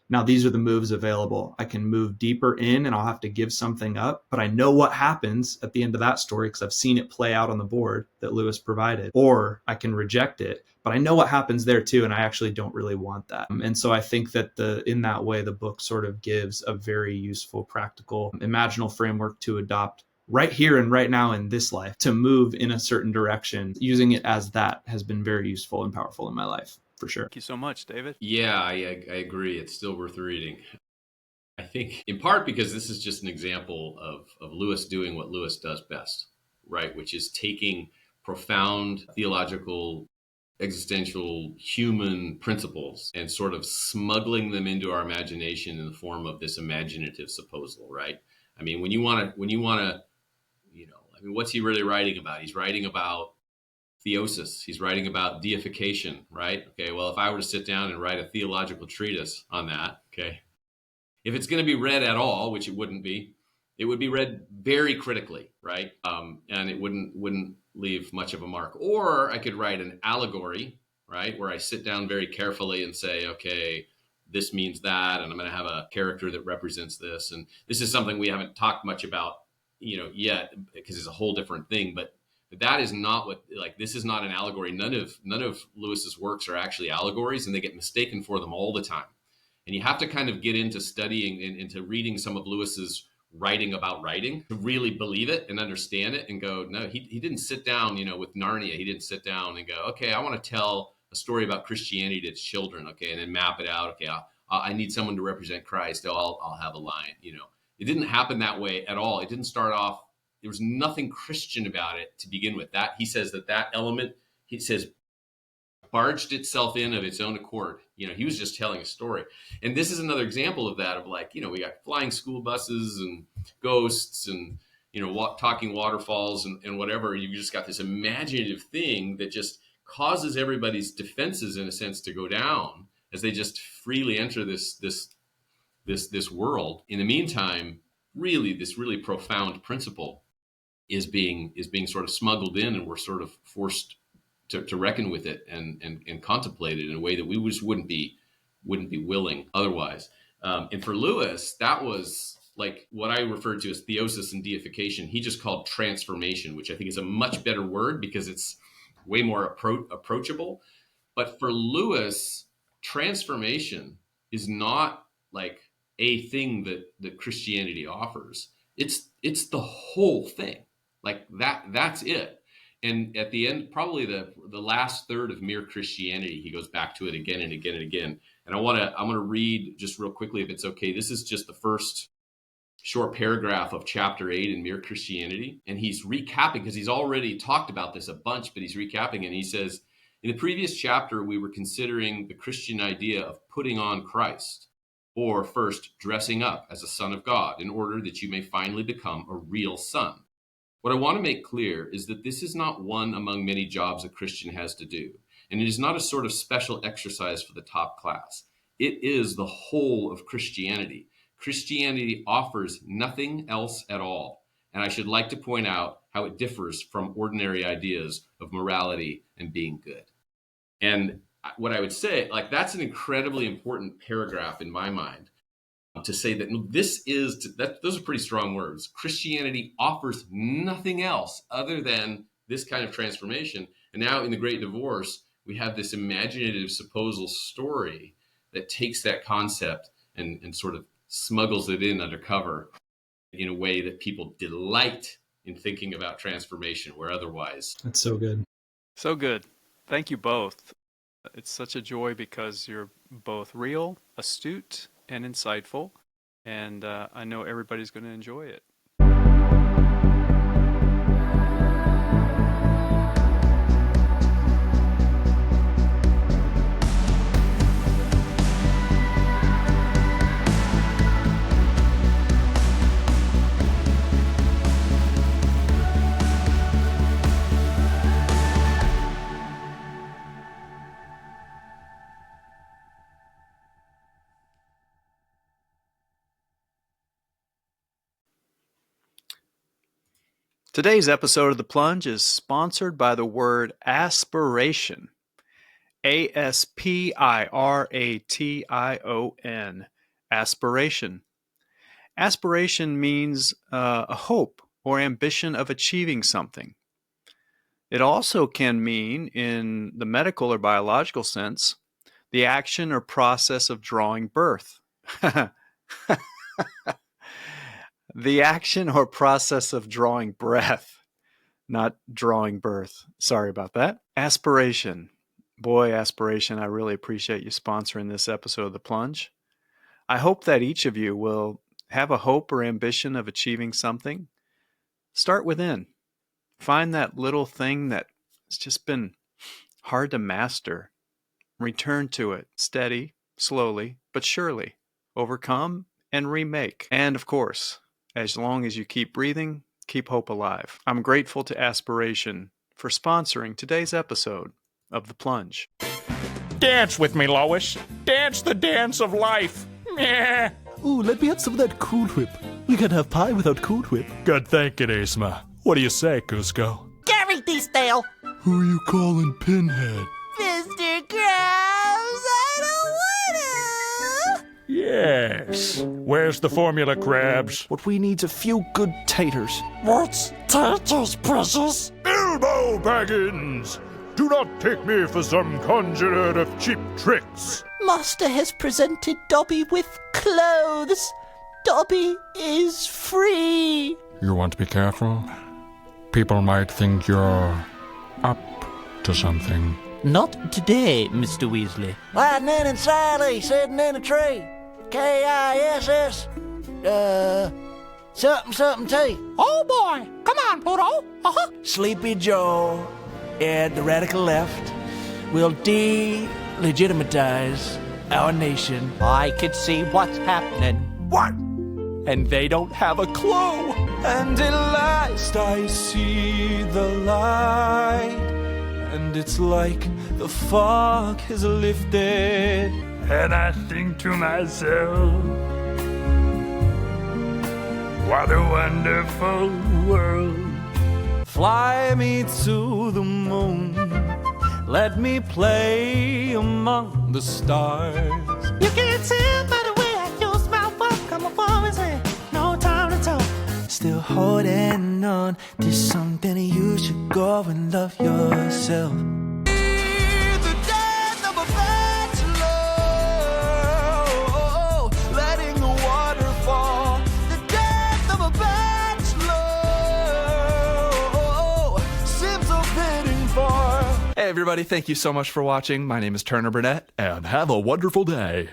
Now, these are the moves available. I can move deeper in and I'll have to give something up, but I know what happens at the end of that story because I've seen it play out on the board that Lewis provided. Or I can reject it, but I know what happens there too, and I actually don't really want that. And so I think that in that way, the book sort of gives a very useful, practical, imaginal framework to adopt right here and right now in this life to move in a certain direction. Using it as that has been very useful and powerful in my life, for sure. Thank you so much, David. Yeah, I agree. It's still worth reading. I think in part because this is just an example of Lewis doing what Lewis does best, right? Which is taking profound theological, existential, human principles and sort of smuggling them into our imagination in the form of this imaginative supposal, right? I mean, when you want to, I mean, what's he really writing about? He's writing about theosis. He's writing about deification, right? Okay, well, if I were to sit down and write a theological treatise on that, okay, if it's going to be read at all, which it would be read very critically, right? And it wouldn't leave much of a mark. Or I could write an allegory, right, where I sit down very carefully and say, okay, this means that, and I'm going to have a character that represents this, and this is something we haven't talked much about, yet, because it's a whole different thing. But that is not what, like, this is not an allegory. None of Lewis's works are actually allegories, and they get mistaken for them all the time. And you have to kind of get into studying and into reading some of Lewis's writing about writing to really believe it and understand it and go, no, he didn't sit down, with Narnia. He didn't sit down and go, okay, I want to tell a story about Christianity to children, okay, and then map it out. Okay, I need someone to represent Christ. Oh, I'll have a line. It didn't happen that way at all. It didn't start off. There was nothing Christian about it to begin with. That he says that element, he says, barged itself in of its own accord. He was just telling a story. And this is another example of that, of like, we got flying school buses and ghosts and, talking waterfalls and whatever. You just got this imaginative thing that just causes everybody's defenses, in a sense, to go down as they just freely enter this world. In the meantime, really, this really profound principle is being sort of smuggled in, and we're sort of forced to reckon with it and contemplate it in a way that we just wouldn't be willing otherwise. And for Lewis, that was like what I referred to as theosis and deification. He just called transformation, which I think is a much better word because it's way more approachable. But for Lewis, transformation is not like a thing that Christianity offers. It's the whole thing. Like that's it. And at the end, probably the last third of Mere Christianity, he goes back to it again and again and again. And I'm going to read just real quickly, if it's okay. This is just the first short paragraph of chapter 8 in Mere Christianity. And he's recapping, because he's already talked about this a bunch, but he's recapping. And he says, in the previous chapter, we were considering the Christian idea of putting on Christ, or first dressing up as a son of God, in order that you may finally become a real son. What I want to make clear is that this is not one among many jobs a Christian has to do, and it is not a sort of special exercise for the top class. It is the whole of Christianity. Christianity offers nothing else at all, and I should like to point out how it differs from ordinary ideas of morality and being good. And what I would say, like, that's an incredibly important paragraph in my mind, to say that those are pretty strong words. Christianity offers nothing else other than this kind of transformation. And now in the Great Divorce, we have this imaginative supposal story that takes that concept and sort of smuggles it in undercover in a way that people delight in thinking about transformation, where otherwise. That's so good. So good. Thank you both. It's such a joy because you're both real, astute, and insightful, and I know everybody's going to enjoy it. Today's episode of The Plunge is sponsored by the word aspiration. A-S-P-I-R-A-T-I-O-N. Aspiration. Aspiration means a hope or ambition of achieving something. It also can mean, in the medical or biological sense, the action or process of drawing birth. The action or process of drawing breath, not drawing birth. Sorry about that. Aspiration. Boy, aspiration, I really appreciate you sponsoring this episode of The Plunge. I hope that each of you will have a hope or ambition of achieving something. Start within. Find that little thing that has just been hard to master. Return to it, steady, slowly, but surely. Overcome and remake. And of course, as long as you keep breathing, keep hope alive. I'm grateful to Aspiration for sponsoring today's episode of The Plunge. Dance with me, Lois. Dance the dance of life. Meh. Ooh, let me have some of that Cool Whip. We can't have pie without Cool Whip. Good thinking, Isma. What do you say, Cusco? Gary Teasdale! Who are you calling Pinhead? Mr. Krabs, I don't wanna! Yes. Where's the formula, Crabs? What we need's a few good taters. What's taters, precious? Bilbo Baggins! Do not take me for some conjurer of cheap tricks. Master has presented Dobby with clothes. Dobby is free. You want to be careful? People might think you're up to something. Not today, Mr. Weasley. Lightning and Sally sitting in a tree. Kiss, something T. Oh boy, come on, Pluto. Sleepy Joe and the radical left will delegitimize our nation. I can see what's happening. What? And they don't have a clue. And at last I see the light. And it's like the fog has lifted. And I think to myself, what a wonderful world. Fly me to the moon. Let me play among the stars. You can tell by the way I use my work. I'm a woman's head. No time to talk. Still holding on to something. You should go and love yourself. The death of a bachelor, letting the water fall. The death of a bachelor, Sims are bidding for. Hey everybody, thank you so much for watching. My name is Turner Burnett, and have a wonderful day.